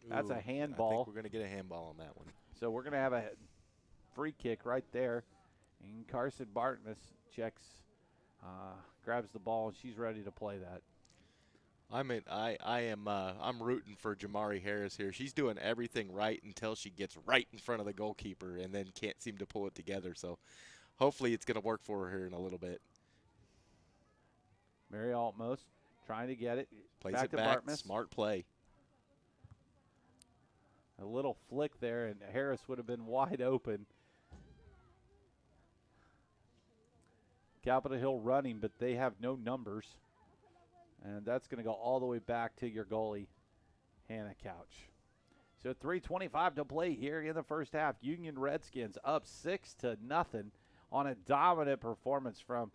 that's a handball. I think we're going to get a handball on that one. So we're going to have a free kick right there. And Carson Bartmus checks, grabs the ball, and she's ready to play that. I'm rooting for Jamari Harris here. She's doing everything right until she gets right in front of the goalkeeper and then can't seem to pull it together. So hopefully it's going to work for her in a little bit. Mary Altmos trying to get it. Plays it back. Smart play. A little flick there, and Harris would have been wide open. Capitol Hill running, but they have no numbers. And that's going to go all the way back to your goalie, Hannah Couch. So 3:25 to play here in the first half. Union Redskins up 6-0 on a dominant performance from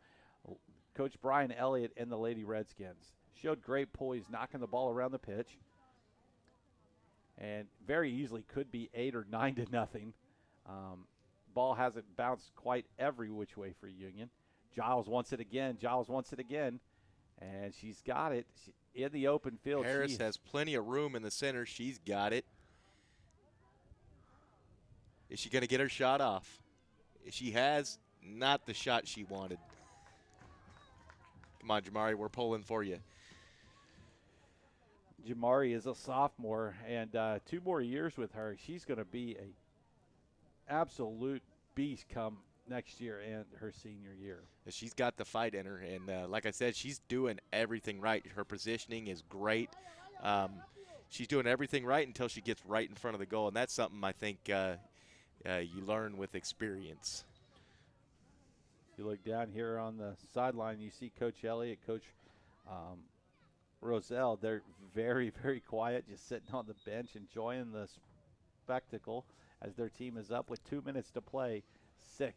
Coach Brian Elliott and the Lady Redskins. Showed great poise, knocking the ball around the pitch. and very easily could be 8 or 9 to nothing. Ball hasn't bounced quite every which way for Union. Giles wants it again. And she's got it in the open field. Harris has plenty of room in the center. She's got it. Is she going to get her shot off? She has not the shot she wanted. Come on, Jamari, we're pulling for you. Jamari is a sophomore, and 2 more years with her. She's going to be a absolute beast come next year and her senior year. She's got the fight in her, and like I said, she's doing everything right. Her positioning is great. She's doing everything right until she gets right in front of the goal, and that's something I think you learn with experience. You look down here on the sideline, you see Coach Elliott, Coach Roselle. They're very, very quiet, just sitting on the bench, enjoying the spectacle as their team is up with 2 minutes to play, 6-0.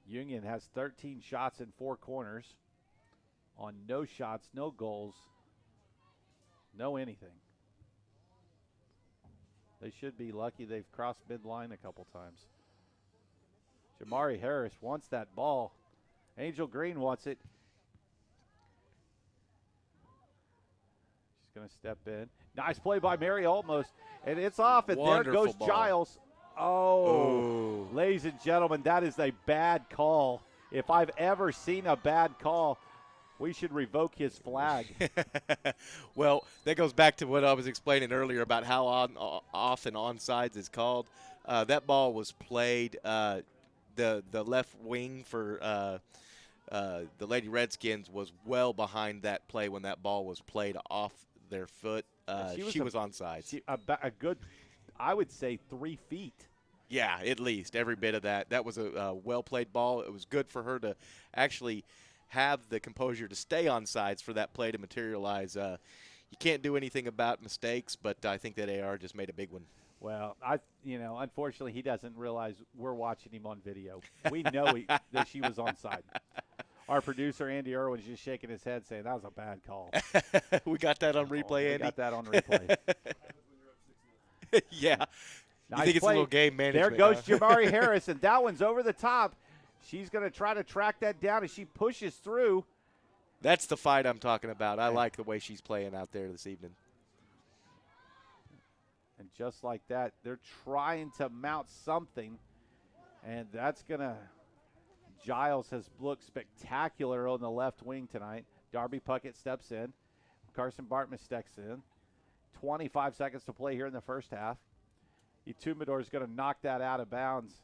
Union has 13 shots in 4 corners on no shots, no goals, no anything. They should be lucky they've crossed midline a couple times. Jamari Harris wants that ball. Angel Green wants it. She's going to step in. Nice play by Mary Olmos. And it's off, and Wonderful there goes ball. Giles. Oh, ladies and gentlemen, that is a bad call. If I've ever seen a bad call, we should revoke his flag. Well, that goes back to what I was explaining earlier about how often onside is called. That ball was played. The left wing for the Lady Redskins was well behind that play when that ball was played off their foot. She was onside. A good, I would say, 3 feet. Yeah, at least every bit of that. That was a well-played ball. It was good for her to actually have the composure to stay on sides for that play to materialize. You can't do anything about mistakes, but I think that AR just made a big one. Well, unfortunately, he doesn't realize we're watching him on video. We know that she was onside. Our producer, Andy Irwin's just shaking his head saying that was a bad call. We got that on replay, Andy? We got that on replay. Yeah. Nice you think it's play. a little game management. There goes Jamari Harris, and that one's over the top. She's going to try to track that down as she pushes through. That's the fight I'm talking about. I like the way she's playing out there this evening. And just like that, they're trying to mount something, and that's going to – Giles has looked spectacular on the left wing tonight. Darby Puckett steps in. Carson Bartman steps in. 25 seconds to play here in the first half. Etumidor is going to knock that out of bounds.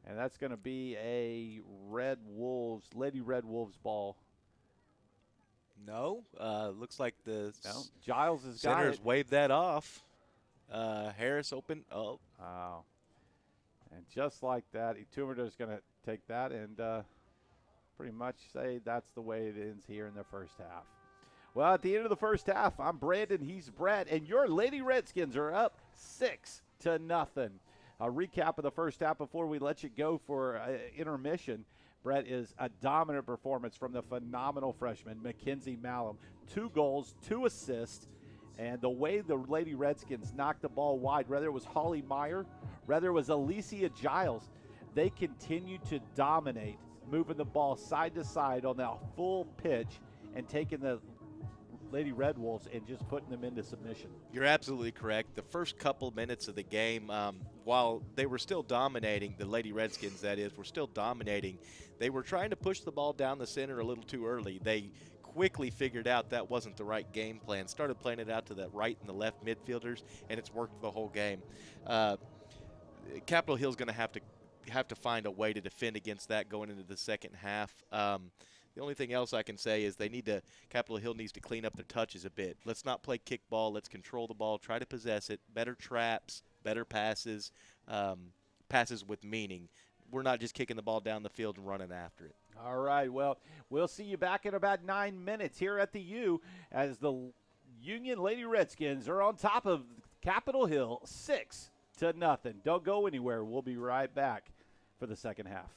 And that's going to be a Lady Red Wolves ball. No, looks like the Giles has got centers it. waved that off. Harris open. Oh. Wow. And just like that, Etumidor is going to take that and pretty much say that's the way it ends here in the first half. Well, at the end of the first half, I'm Brandon, he's Brett, and your Lady Redskins are up 6-0. A recap of the first half before we let you go for intermission. Brett, is a dominant performance from the phenomenal freshman, Mackenzie Malum. 2 goals, 2 assists, and the way the Lady Redskins knocked the ball wide, whether it was Holly Meyer, whether it was Alicia Giles, they continued to dominate, moving the ball side to side on that full pitch and taking the Lady Red Wolves and just putting them into submission. You're absolutely correct. The first couple minutes of the game, while they were still dominating, the Lady Redskins, that is, were still dominating, they were trying to push the ball down the center a little too early. They quickly figured out that wasn't the right game plan, started playing it out to the right and the left midfielders, and it's worked the whole game. Capitol Hill's going to have to find a way to defend against that going into the second half. The only thing else I can say is Capitol Hill needs to clean up their touches a bit. Let's not play kickball. Let's control the ball, try to possess it, better traps, better passes, passes with meaning. We're not just kicking the ball down the field and running after it. All right, well, we'll see you back in about 9 minutes here at the U as the Union Lady Redskins are on top of Capitol Hill 6-0. Don't go anywhere. We'll be right back for the second half.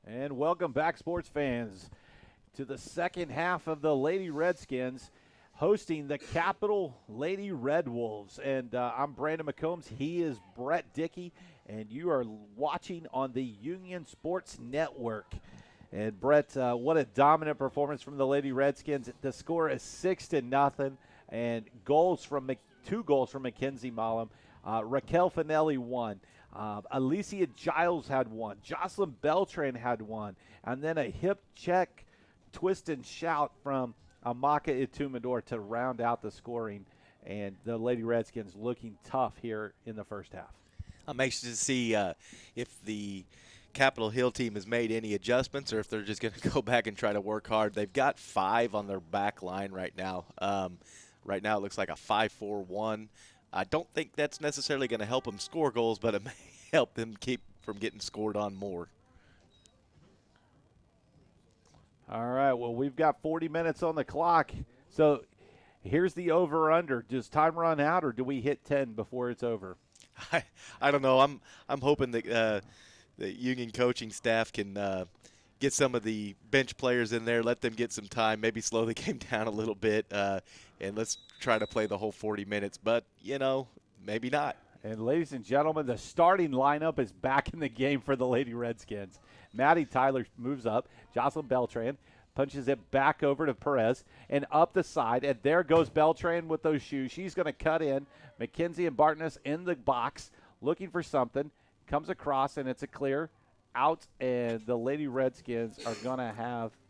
And welcome back, sports fans, to the second half of the Lady Redskins hosting the Capital Lady Red Wolves. And I'm Brandon McCombs. He is Brett Dickey, and you are watching on the Union Sports Network. And Brett, what a dominant performance from the Lady Redskins. The score is 6-0, and two goals from Mackenzie Mollum. Raquel Finelli won. Alicia Giles had one. Jocelyn Beltran had one. And then a hip check, twist and shout from Amaka Itumador to round out the scoring. And the Lady Redskins looking tough here in the first half. I'm anxious to see if the Capitol Hill team has made any adjustments or if they're just going to go back and try to work hard. They've got 5 on their back line right now. Right now it looks like a 5-4-1. I don't think that's necessarily going to help them score goals, but it may help them keep from getting scored on more. All right, well, we've got 40 minutes on the clock. So here's the over-under. Does time run out, or do we hit 10 before it's over? I don't know. I'm hoping that the Union coaching staff can get some of the bench players in there, let them get some time, maybe slow the game down a little bit, and let's try to play the whole 40 minutes. But, maybe not. And ladies and gentlemen, the starting lineup is back in the game for the Lady Redskins. Maddie Tyler moves up. Jocelyn Beltran punches it back over to Perez and up the side. And there goes Beltran with those shoes. She's going to cut in. Mackenzie and Bartness in the box looking for something. Comes across, and it's a clear out. And the Lady Redskins are going to have –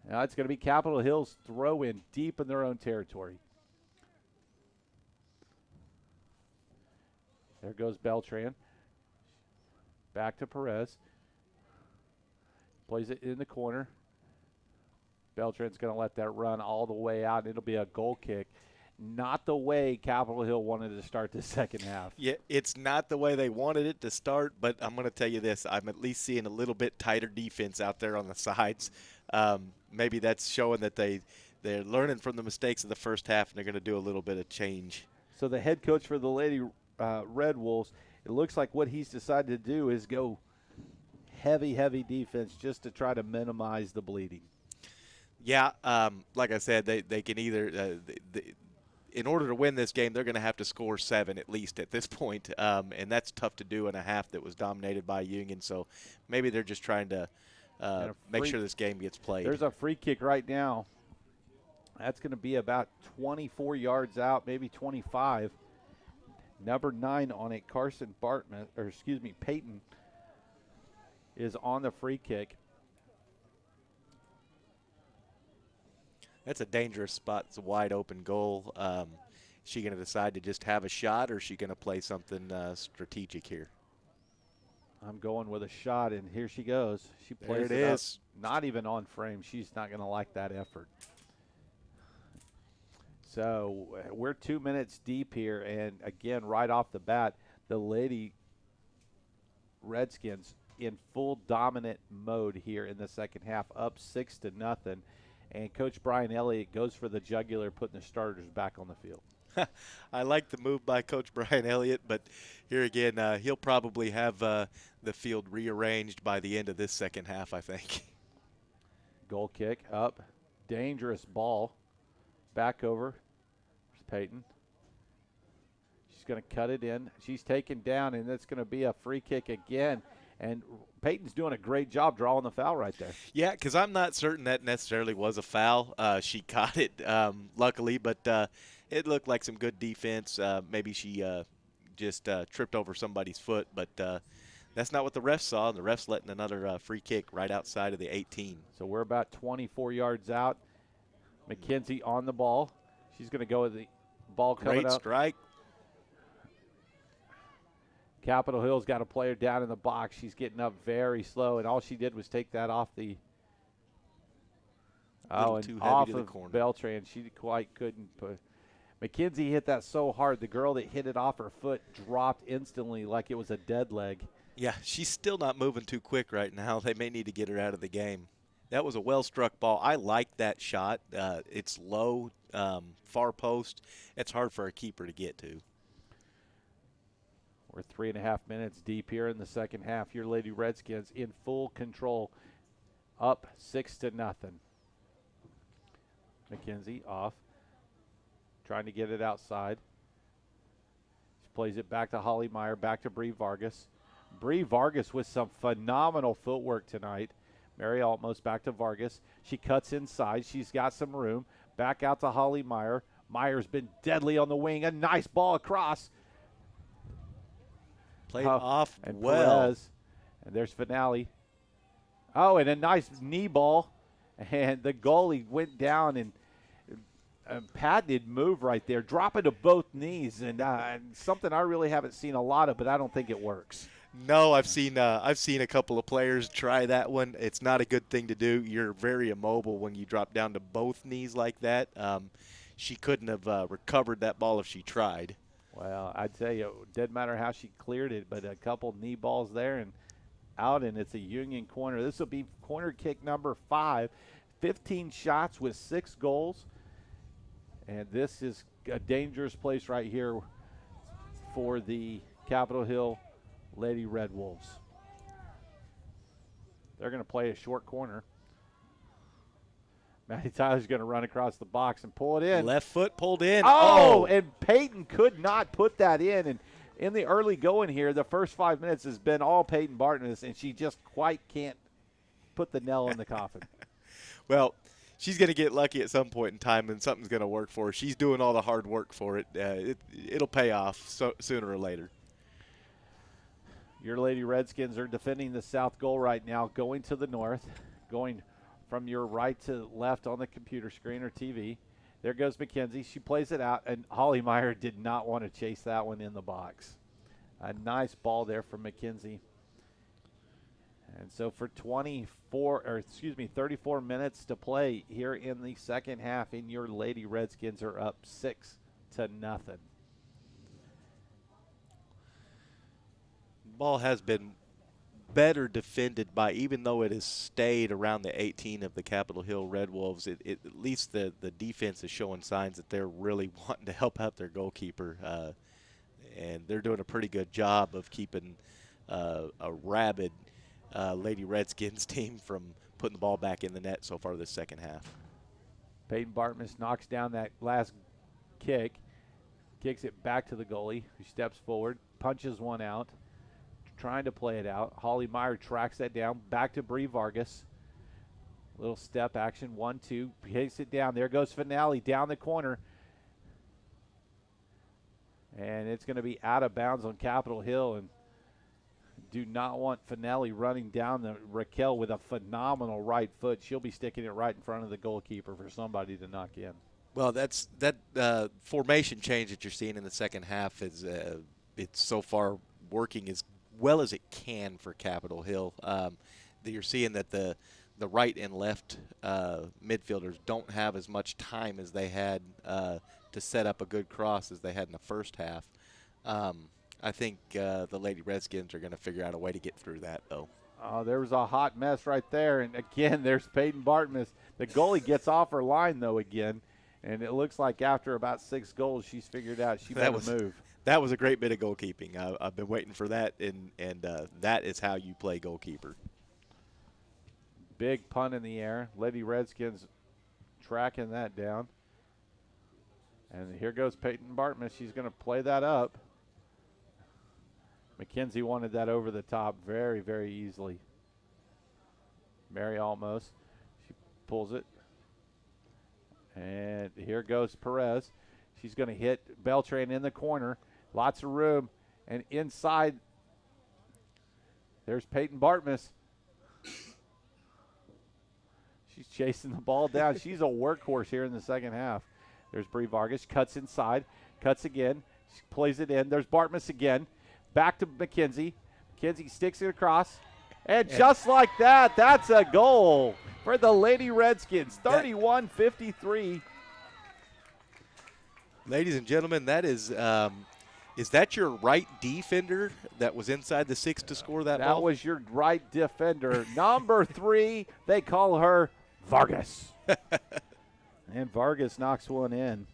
it's going to be Capitol Hill's throw in deep in their own territory. There goes Beltran. Back to Perez. Plays it in the corner. Beltran's going to let that run all the way out. It'll be a goal kick. Not the way Capitol Hill wanted to start the second half. Yeah, it's not the way they wanted it to start, but I'm going to tell you this. I'm at least seeing a little bit tighter defense out there on the sides. Maybe that's showing that they're learning from the mistakes of the first half, and they're going to do a little bit of change. So the head coach for the Lady Red Wolves, it looks like what he's decided to do is go heavy defense just to try to minimize the bleeding. Yeah, like I said, they can either in order to win this game, they're going to have to score 7 at least at this point, and that's tough to do in a half that was dominated by Union. So maybe they're just trying to make sure this game gets played. There's a free kick right now. That's going to be about 24 yards out, maybe 25. Number 9 on it, Peyton, is on the free kick. That's a dangerous spot. It's a wide open goal. Is she going to decide to just have a shot, or is she going to play something strategic here? I'm going with a shot, and here she goes. She plays it up, is. not even on frame. She's not going to like that effort. So we're 2 minutes deep here, and again, right off the bat, the Lady Redskins in full dominant mode here in the second half, up 6-0. And Coach Brian Elliott goes for the jugular, putting the starters back on the field. I like the move by Coach Brian Elliott, but here again, he'll probably have the field rearranged by the end of this second half, I think. Goal kick up. Dangerous ball. Back over. There's Peyton. She's going to cut it in. She's taken down, and it's going to be a free kick again. And Peyton's doing a great job drawing the foul right there. Yeah, because I'm not certain that necessarily was a foul. She caught it, luckily, but it looked like some good defense. Maybe she just tripped over somebody's foot, but that's not what the refs saw. The refs letting another free kick right outside of the 18. So we're about 24 yards out. Mackenzie on the ball. She's going to go with the ball coming Great out. strike. Capitol Hill's got a player down in the box. She's getting up very slow, and all she did was take that off the off of Beltran. She quite couldn't put. Mackenzie hit that so hard, the girl that hit it off her foot dropped instantly like it was a dead leg. Yeah, she's still not moving too quick right now. They may need to get her out of the game. That was a well-struck ball. I like that shot. It's low, far post. It's hard for a keeper to get to. We're 3.5 minutes deep here in the second half. Your Lady Redskins in full control, up 6-0. McKenzie off, trying to get it outside. She plays it back to Holly Meyer, back to Bree Vargas. Bree Vargas with some phenomenal footwork tonight. Mary Altmos back to Vargas. She cuts inside. She's got some room. Back out to Holly Meyer. Meyer's been deadly on the wing. A nice ball across. Played off and well. Perez. And there's Finale. Oh, and a nice knee ball. And the goalie went down and a patented move right there, dropping to both knees. And something I really haven't seen a lot of, but I don't think it works. No, I've seen a couple of players try that one. It's not a good thing to do. You're very immobile when you drop down to both knees like that. She couldn't have recovered that ball if she tried. Well, I'd tell you, it didn't matter how she cleared it, but a couple knee balls there and out, and it's a Union corner. This will be corner kick number 5. 15 shots with 6 goals. And this is a dangerous place right here for the Capitol Hill Lady Red Wolves. They're going to play a short corner. Maddie Tyler's going to run across the box and pull it in. Left foot pulled in. Oh, and Peyton could not put that in. And in the early going here, the first 5 minutes has been all Peyton Bartness, and she just quite can't put the nail in the coffin. Well, she's going to get lucky at some point in time, and something's going to work for her. She's doing all the hard work for it. It'll pay off sooner or later. Your Lady Redskins are defending the south goal right now, going to the north, going from your right to left on the computer screen or TV. There goes McKenzie. She plays it out, and Holly Meyer did not want to chase that one in the box. A nice ball there from McKenzie. And so for 34 minutes to play here in the second half, and your Lady Redskins are up 6-0. Ball has been better defended by, even though it has stayed around the 18 of the Capitol Hill Red Wolves, at least the defense is showing signs that they're really wanting to help out their goalkeeper, and they're doing a pretty good job of keeping a rabid Lady Redskins team from putting the ball back in the net so far this second half. Peyton Bartmus knocks down that last kick, kicks it back to the goalie, who steps forward, punches one out, trying to play it out. Holly Meyer tracks that down, back to Bree Vargas. Little step action, 1-2, takes it down. There goes Finale down the corner. And it's going to be out of bounds on Capitol Hill, and do not want Finale running down the Raquel with a phenomenal right foot. She'll be sticking it right in front of the goalkeeper for somebody to knock in. Well, that formation change that you're seeing in the second half is it's so far working as well as it can for Capitol Hill. You're seeing that the right and left midfielders don't have as much time as they had to set up a good cross as they had in the first half. I think the Lady Redskins are going to figure out a way to get through that, though. There was a hot mess right there, and again, there's Peyton Bartmus. The goalie gets off her line, though, again, and it looks like after about 6 goals, she's figured out she better move. That was a great bit of goalkeeping. I've been waiting for that, and that is how you play goalkeeper. Big punt in the air. Lady Redskins tracking that down. And here goes Peyton Bartmus. She's going to play that up. McKenzie wanted that over the top very, very easily. Mary almost. She pulls it. And here goes Perez. She's going to hit Beltran in the corner. Lots of room. And inside, there's Peyton Bartmus. She's chasing the ball down. She's a workhorse here in the second half. There's Bree Vargas. Cuts inside. Cuts again. She plays it in. There's Bartmus again. Back to McKenzie. McKenzie sticks it across. And just like that, that's a goal for the Lady Redskins. 31-53. Ladies and gentlemen, that is that your right defender that was inside the 6 to score that ball? That was your right defender. Number 3, they call her Vargas. And Vargas knocks one in.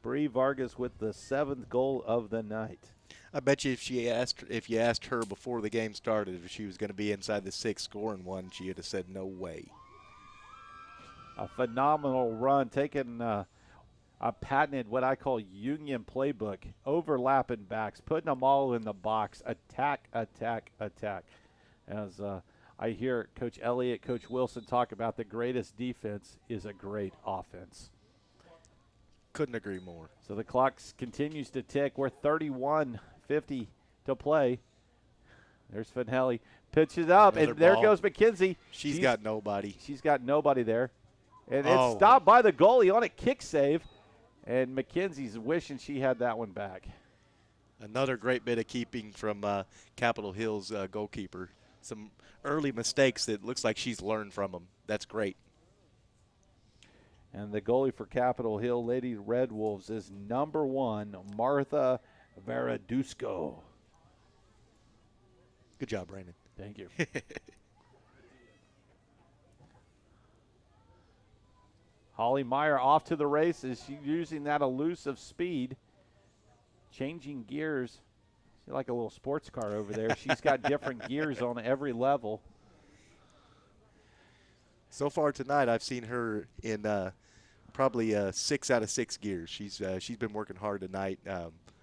Bree Vargas with the 7th goal of the night. I bet you if you asked her before the game started if she was going to be inside the 6 scoring one, she would have said no way. A phenomenal run, taking a patented what I call Union playbook, overlapping backs, putting them all in the box, attack, attack, attack. As I hear Coach Elliott, Coach Wilson talk about the greatest defense is a great offense. Couldn't agree more. So the clock continues to tick. We're 31:50 to play. There's Finelli. Pitches up, Another and there ball. goes McKenzie. She's got nobody. She's got nobody there. And Oh. it's stopped by the goalie on a kick save. And McKenzie's wishing she had that one back. Another great bit of keeping from Capitol Hill's goalkeeper. Some early mistakes that looks like she's learned from them. That's great. And the goalie for Capitol Hill Lady Red Wolves is number 1, Martha Veradusco. Good job, Brandon. Thank you. Holly Meyer off to the races. She's using that elusive speed, changing gears. She's like a little sports car over there. She's got different gears on every level. So far tonight, I've seen her in probably 6 out of 6 gears. She's been working hard tonight.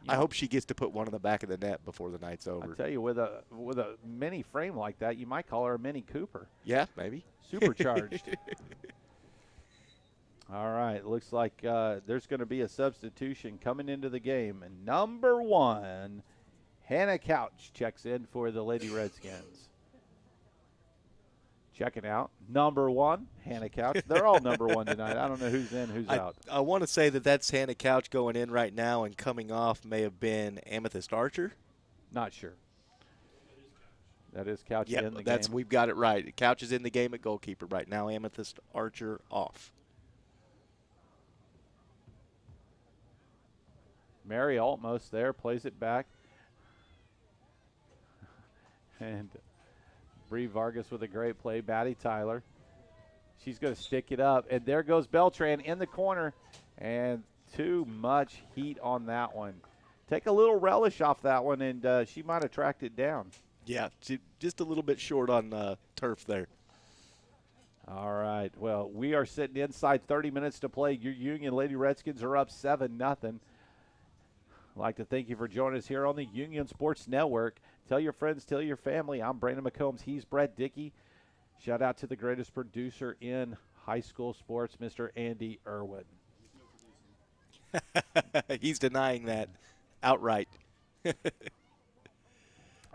I hope she gets to put one in the back of the net before the night's over. I tell you, with a mini frame like that, you might call her a Mini Cooper. Yeah, maybe. Supercharged. All right, looks like there's going to be a substitution coming into the game. And number 1, Hannah Couch checks in for the Lady Redskins. Checking out, number 1, Hannah Couch. They're all number 1 tonight. I don't know who's in, who's out. I want to say that that's Hannah Couch going in right now, and coming off may have been Amethyst Archer. Not sure. That is Couch in the game. We've got it right. Couch is in the game at goalkeeper right now. Amethyst Archer off. Mary Altmos there, plays it back. And Bree Vargas with a great play. Maddie Tyler. She's going to stick it up. And there goes Beltran in the corner. And too much heat on that one. Take a little relish off that one, and she might have tracked it down. Yeah, just a little bit short on turf there. All right. Well, we are sitting inside 30 minutes to play. Your Union Lady Redskins are up 7-0. I'd like to thank you for joining us here on the Union Sports Network. Tell your friends, tell your family. I'm Brandon McCombs. He's Brett Dickey. Shout out to the greatest producer in high school sports, Mr. Andy Irwin. He's denying that outright. A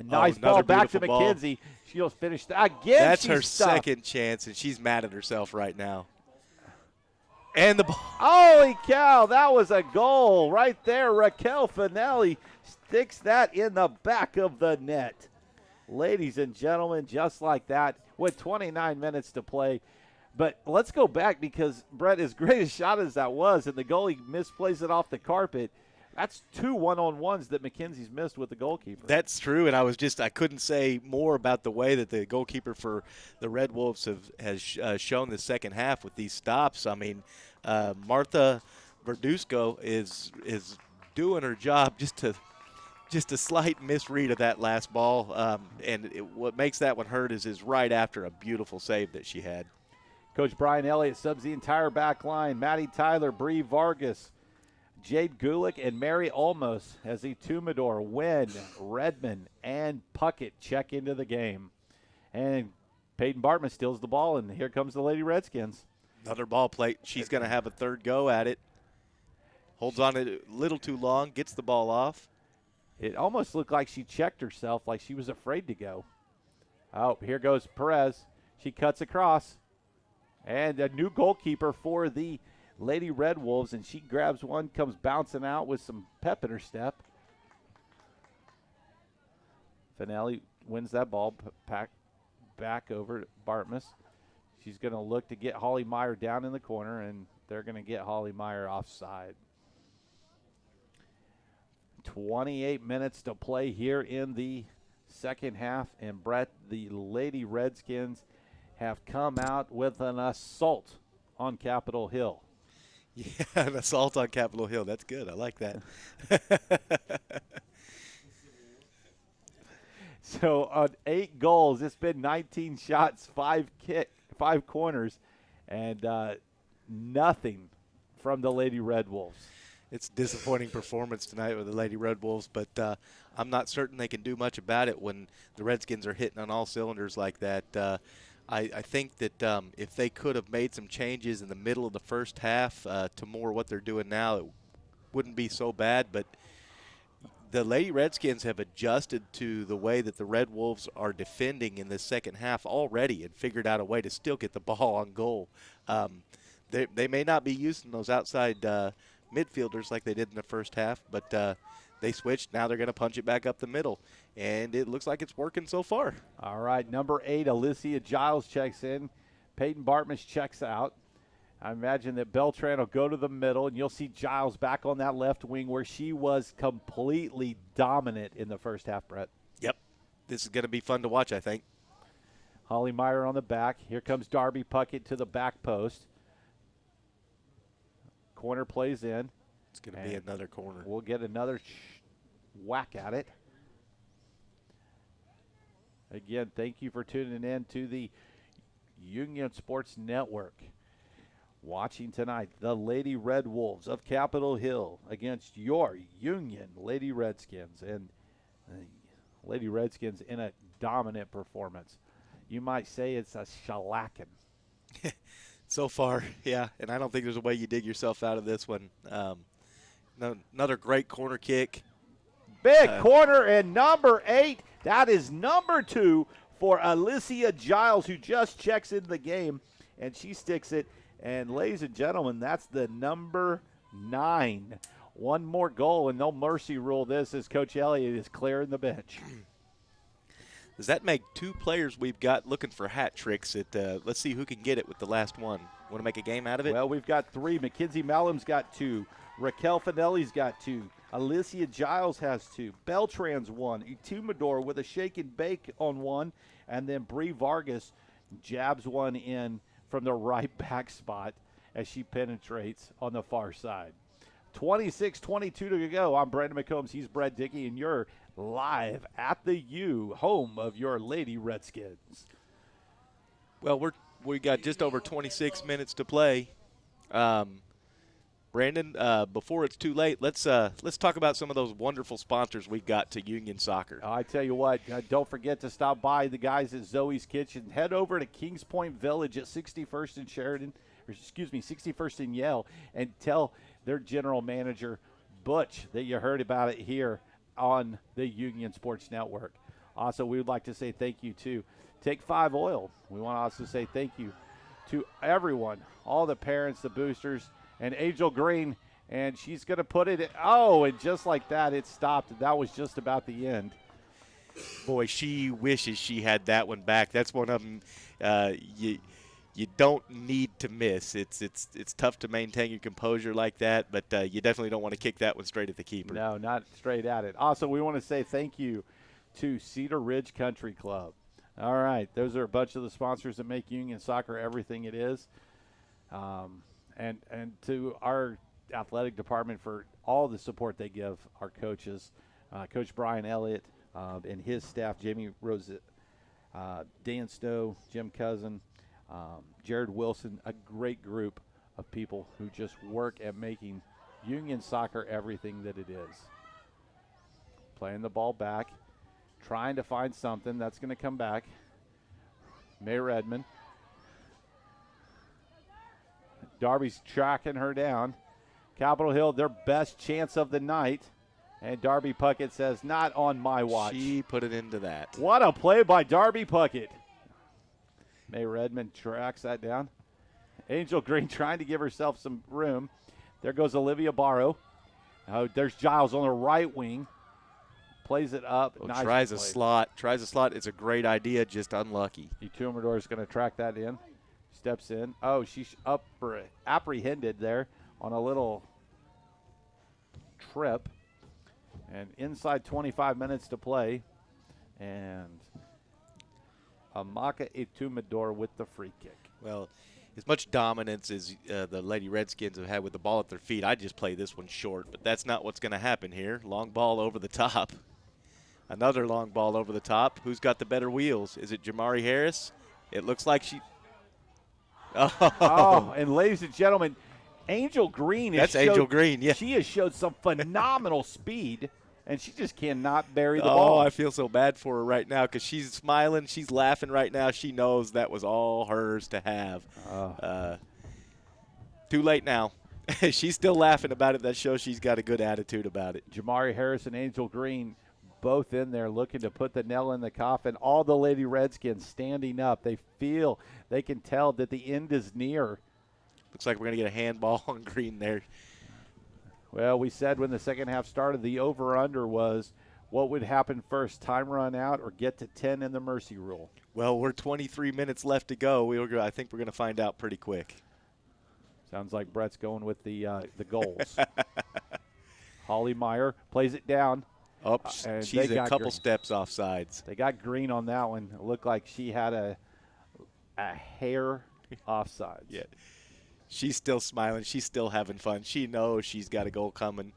nice ball back to McKenzie. She'll finish that again. That's her second chance, and she's mad at herself right now. And the ball. Holy cow, that was a goal right there. Raquel Finelli sticks that in the back of the net. Ladies and gentlemen, just like that, with 29 minutes to play. But let's go back because, Brett, as great a shot as that was, and the goalie misplays it off the carpet, that's 2 one-on-ones that McKenzie's missed with the goalkeeper. That's true, and I couldn't say more about the way that the goalkeeper for the Red Wolves has shown the second half with these stops. I mean, Martha Verduzco is doing her job. Just a slight misread of that last ball, and what makes that one hurt is right after a beautiful save that she had. Coach Brian Elliott subs the entire back line. Maddie Tyler, Bree Vargas, Jade Gulick, and Mary Olmos as the Tumador, Wynn, Redmond, and Puckett check into the game. And Peyton Bartman steals the ball, and here comes the Lady Redskins. Another ball plate. She's going to have a third go at it. Holds on it a little too long, gets the ball off. It almost looked like she checked herself, like she was afraid to go. Oh, here goes Perez. She cuts across. And a new goalkeeper for the Lady Red Wolves, and she grabs one, comes bouncing out with some pep in her step. Finelli wins that ball, back over to Bartmus. She's going to look to get Holly Meyer down in the corner, and they're going to get Holly Meyer offside. 28 minutes to play here in the second half, and Brett, the Lady Redskins have come out with an assault on Capitol Hill. Yeah, an assault on Capitol Hill. That's good. I like that. So on 8 goals, it's been 19 shots, 5 corners, and nothing from the Lady Red Wolves. It's a disappointing performance tonight with the Lady Red Wolves, but I'm not certain they can do much about it when the Redskins are hitting on all cylinders like that. I think that if they could have made some changes in the middle of the first half to more what they're doing now, it wouldn't be so bad. But the Lady Redskins have adjusted to the way that the Red Wolves are defending in the second half already and figured out a way to still get the ball on goal. They may not be using those outside midfielders like they did in the first half, but they switched. Now they're going to punch it back up the middle, and it looks like it's working so far. All right, number 8, Alicia Giles checks in. Peyton Bartmus checks out. I imagine that Beltran will go to the middle, and you'll see Giles back on that left wing where she was completely dominant in the first half, Brett. Yep. This is going to be fun to watch, I think. Holly Meyer on the back. Here comes Darby Puckett to the back post. Corner plays in. It's going to be another corner. We'll get another whack at it. Again, thank you for tuning in to the Union Sports Network. Watching tonight, the Lady Red Wolves of Capitol Hill against your Union Lady Redskins. And Lady Redskins in a dominant performance. You might say it's a shellacking. So far, yeah, and I don't think there's a way you dig yourself out of this one. Another great corner kick. Big corner, and number 8, that is number 2 for Alicia Giles, who just checks into the game, and she sticks it. And, ladies and gentlemen, that's the number 9. One more goal, and no mercy rule this as Coach Elliott is clearing the bench. Does that make 2 players we've got looking for hat tricks? Let's see who can get it with the last one. Want to make a game out of it? Well, we've got 3. Mackenzie Mallum's got 2. Raquel Finelli's got 2. Alicia Giles has 2. Beltran's 1. Etumador with a shake and bake on 1. And then Bree Vargas jabs one in from the right back spot as she penetrates on the far side. 26-22 to go. I'm Brandon McCombs. He's Brett Dickey, and you're live at the U, home of your Lady Redskins. Well, we got just over 26 minutes to play. Brandon, before it's too late, let's talk about some of those wonderful sponsors we've got to Union Soccer. I tell you what, don't forget to stop by the guys at Zoe's Kitchen. Head over to Kings Point Village at 61st and Sheridan, 61st and Yale, and tell their general manager, Butch, that you heard about it here on the Union Sports Network. Also, we would like to say thank you to Take 5 Oil. We want to also say thank you to everyone, all the parents, the boosters, and Angel Green, and she's going to put it in. Oh, and just like that, it stopped. That was just about the end. Boy, she wishes she had that one back. That's one of them you don't need to miss. It's tough to maintain your composure like that, but you definitely don't want to kick that one straight at the keeper. No, not straight at it. Also, we want to say thank you to Cedar Ridge Country Club. All right, those are a bunch of the sponsors that make Union Soccer everything it is. And to our athletic department for all the support they give our coaches, Coach Brian Elliott and his staff, Jamie Rose, Dan Snow, Jim Cousin, Jared Wilson, a great group of people who just work at making Union Soccer everything that it is. Playing the ball back, trying to find something that's going to come back. Mayor Edmond. Darby's tracking her down. Capitol Hill, their best chance of the night. And Darby Puckett says, not on my watch. She put it into that. What a play by Darby Puckett. May Redmond tracks that down. Angel Green trying to give herself some room. There goes Olivia Barrow. There's Giles on the right wing. Plays it up. Oh, nice tries play. Tries a slot. It's a great idea, just unlucky. Etumador is going to track that in. Steps in. Oh, she's apprehended there on a little trip. And inside 25 minutes to play. And Amaka Etumador with the free kick. Well, as much dominance as the Lady Redskins have had with the ball at their feet, I just play this one short. But that's not what's going to happen here. Long ball over the top. Another long ball over the top. Who's got the better wheels? Is it Jamari Harris? It looks like she. Oh, and ladies and gentlemen, Angel Green. That's Angel Green, yeah. She has showed some phenomenal speed, and she just cannot bury the Oh, ball. I feel so bad for her right now because she's smiling. She's laughing right now. She knows that was all hers to have. Too late now. She's still laughing about it. That shows she's got a good attitude about it. Jamari Harris and Angel Green both in there looking to put the nail in the coffin. All the Lady Redskins standing up. They can tell that the end is near. Looks like we're going to get a handball on Green there. Well, we said when the second half started, the over-under was what would happen first, time run out or get to 10 in the mercy rule. Well, we're 23 minutes left to go. I think we're going to find out pretty quick. Sounds like Brett's going with the goals. Holly Meyer plays it down. Oh, and she's a couple steps off sides. They got Green on that one. It looked like she had a hair offsides. Yeah. She's still smiling. She's still having fun. She knows she's got a goal coming.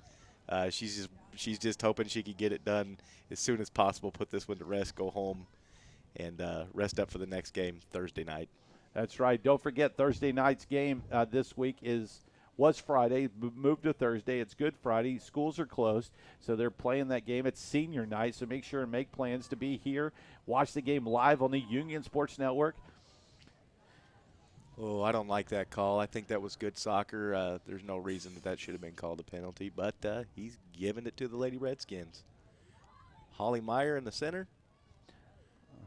She's just hoping she could get it done as soon as possible, put this one to rest, go home, and rest up for the next game Thursday night. That's right. Don't forget Thursday night's game this week was Friday, moved to Thursday. It's Good Friday. Schools are closed, so they're playing that game. It's senior night, so make sure and make plans to be here. Watch the game live on the Union Sports Network. Oh, I don't like that call. I think that was good soccer. There's no reason that should have been called a penalty, but he's giving it to the Lady Redskins. Holly Meyer in the center.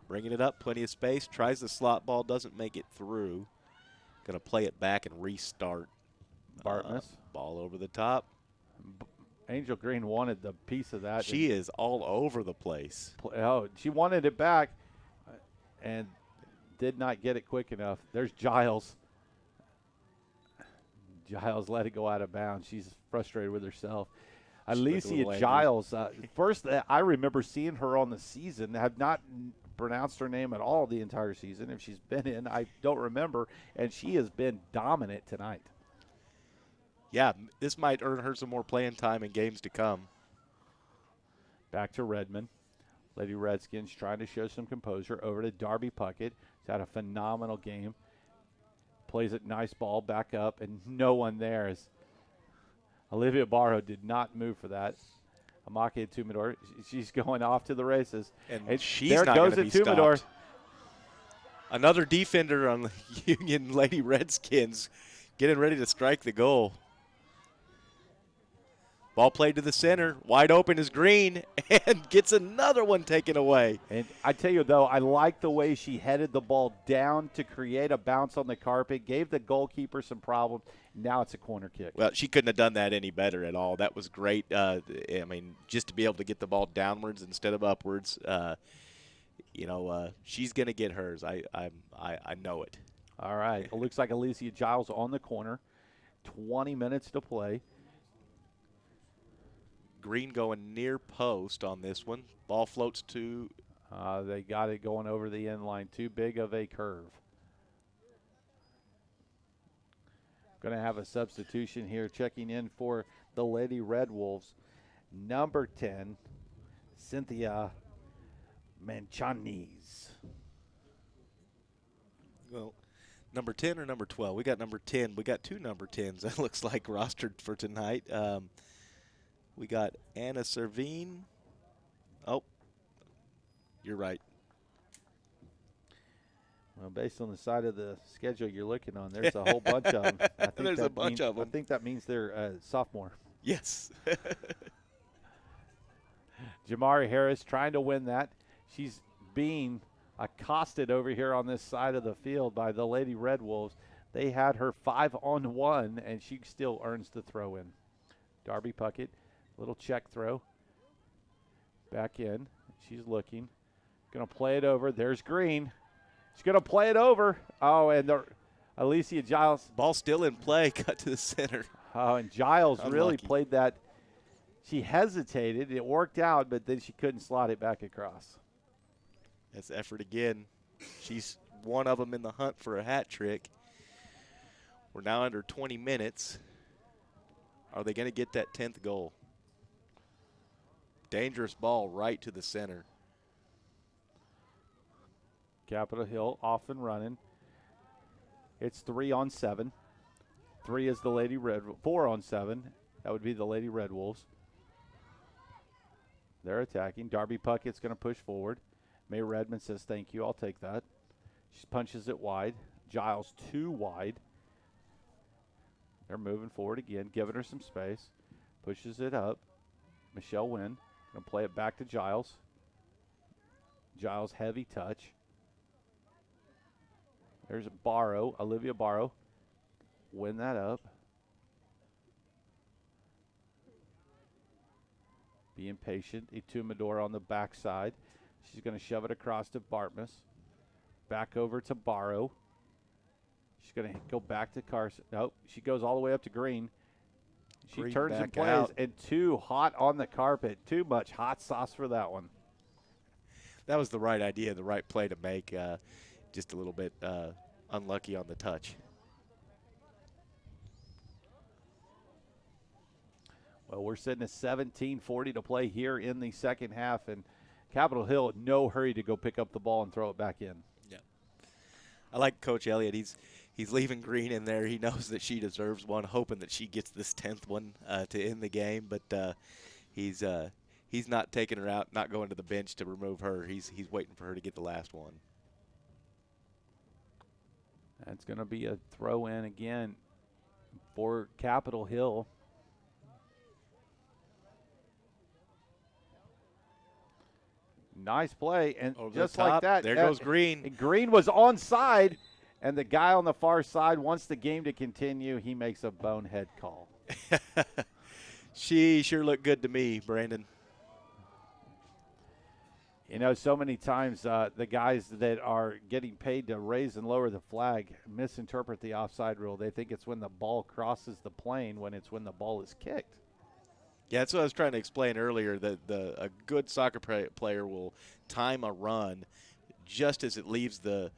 Bringing it up, plenty of space. Tries the slot ball, doesn't make it through. Going to play it back and restart. Bartness. Ball over the top. Angel Green wanted the piece of that. She is all over the place. She wanted it back and did not get it quick enough. There's Giles. Giles let it go out of bounds. She's frustrated with herself. Alicia Giles, first I remember seeing her on the season. I have not pronounced her name at all the entire season. If she's been in, I don't remember. And she has been dominant tonight. Yeah, this might earn her some more playing time in games to come. Back to Redmond. Lady Redskins trying to show some composure. Over to Darby Puckett. He's had a phenomenal game. Plays it, nice ball, back up, and no one there. Olivia Barrow did not move for that. Amake Tumidor, she's going off to the races. And she's not going to be stopped. Another defender on the Union Lady Redskins getting ready to strike the goal. Ball played to the center. Wide open is Green and gets another one taken away. And I tell you, though, I like the way she headed the ball down to create a bounce on the carpet, gave the goalkeeper some problems. Now it's a corner kick. Well, she couldn't have done that any better at all. That was great. I mean, just to be able to get the ball downwards instead of upwards, she's going to get hers. I know it. All right. It looks like Alicia Giles on the corner. 20 minutes to play. Green going near post on this one. Ball floats to. They got it going over the end line. Too big of a curve. Going to have a substitution here. Checking in for the Lady Red Wolves. Number 10, Cynthia Manchanis. Well, number 10 or number 12? We got number 10. We got two number 10s, it looks like, rostered for tonight. We got Anna Servine. Oh, you're right. Well, based on the side of the schedule you're looking on, there's a whole bunch of them. There's a bunch of them. I think that means they're sophomore. Yes. Jamari Harris trying to win that. She's being accosted over here on this side of the field by the Lady Red Wolves. They had her 5-on-1, and she still earns the throw in. Darby Puckett, little check throw. Back in. She's looking. Going to play it over. There's Green. She's going to play it over. Oh, and Alicia Giles. Ball still in play, cut to the center. Oh, and Giles Unlucky. really played that. She hesitated. It worked out, but then she couldn't slot it back across. That's effort again. She's one of them in the hunt for a hat trick. We're now under 20 minutes. Are they going to get that 10th goal? dangerous ball right to the center. Capitol Hill off and running. It's 3 on 7. 3 is the Lady Red. 4 on 7. That would be the Lady Red Wolves. They're attacking. Darby Puckett's going to push forward. May Redmond says, thank you, I'll take that. She punches it wide. Giles too wide. They're moving forward again, giving her some space. Pushes it up. Michelle Wynn going to play it back to Giles. Giles heavy touch. There's Barrow, Olivia Barrow. Win that up. Being patient. Itumador on the backside. She's going to shove it across to Bartmus. Back over to Barrow. She's going to go back to Carson. Nope, she goes all the way up to Green. She Green turns and back plays, out. and too hot on the carpet. Too much hot sauce for that one. That was the right idea, the right play to make. Just a little bit unlucky on the touch. Well, we're sitting at 17:40 to play here in the second half, and Capitol Hill in no hurry to go pick up the ball and throw it back in. Yeah, I like Coach Elliott. He's leaving Green in there. He knows that she deserves one, hoping that she gets this 10th one to end the game. But he's not taking her out, not going to the bench to remove her. He's waiting for her to get the last one. That's going to be a throw in again for Capitol Hill. Nice play, and Over the just like top, that, there goes Green. And Green was onside, and the guy on the far side wants the game to continue. He makes a bonehead call. She sure looked good to me, Brandon. You know, so many times the guys that are getting paid to raise and lower the flag misinterpret the offside rule. They think it's when the ball crosses the plane when it's when the ball is kicked. Yeah, that's what I was trying to explain earlier, that a good soccer player will time a run just as it leaves their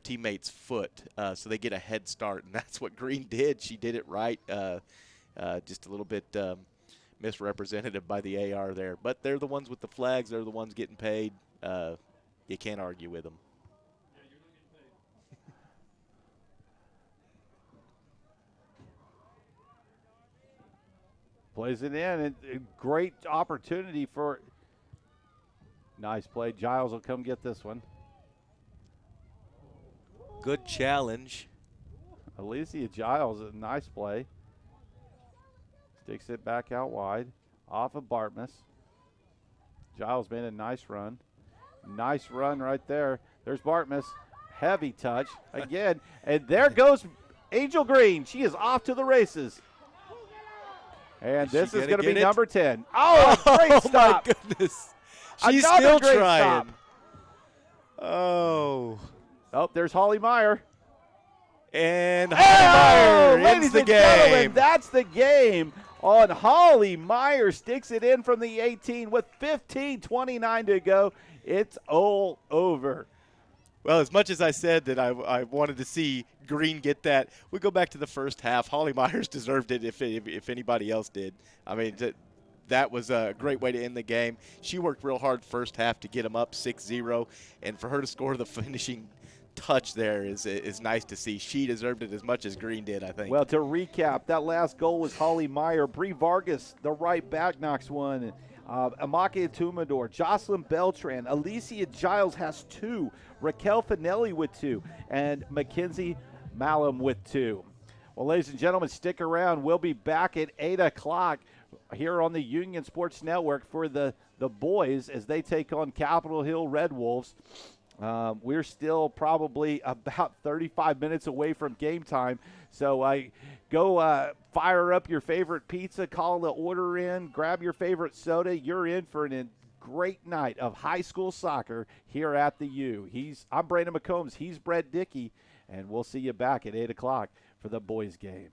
teammate's foot, so they get a head start, and that's what Green did. She did it right, just a little bit misrepresented by the AR there. But they're the ones with the flags. They're the ones getting paid. You can't argue with them. Plays it in, and a great opportunity for nice play. Giles will come get this one. Good challenge. Alicia Giles, a nice play. Sticks it back out wide, off of Bartmus. Giles made a nice run. Nice run right there. There's Bartmus. Heavy touch again, and there goes Angel Green. She is off to the races. And this is going to be number 10. Oh, great stop. Oh, my goodness. She's Another still great trying. stop. Oh. Oh, there's Holly Meyer. And Holly Meyer ladies ends the and gentlemen, game. that's the game on Holly Meyer. Sticks it in from the 18 with 15:29 to go. It's all over. Well, as much as I said that I wanted to see Green get that, we go back to the first half. Holly Myers deserved it if anybody else did. I mean, that was a great way to end the game. She worked real hard first half to get them up 6-0, and for her to score the finishing touch there is nice to see. She deserved it as much as Green did, I think. Well, to recap, that last goal was Holly Meyer. Bree Vargas, the right back, knocks one. Amaka Itumador, Jocelyn Beltran, Alicia Giles has 2, Raquel Finelli with 2, and Mackenzie Malum with 2. Well, ladies and gentlemen, stick around. We'll be back at 8 o'clock here on the Union Sports Network for the boys as they take on Capitol Hill Red Wolves. We're still probably about 35 minutes away from game time. So go fire up your favorite pizza, call the order in, grab your favorite soda. You're in for a great night of high school soccer here at the U. I'm Brandon McCombs. He's Brett Dickey. And we'll see you back at 8 o'clock for the boys game.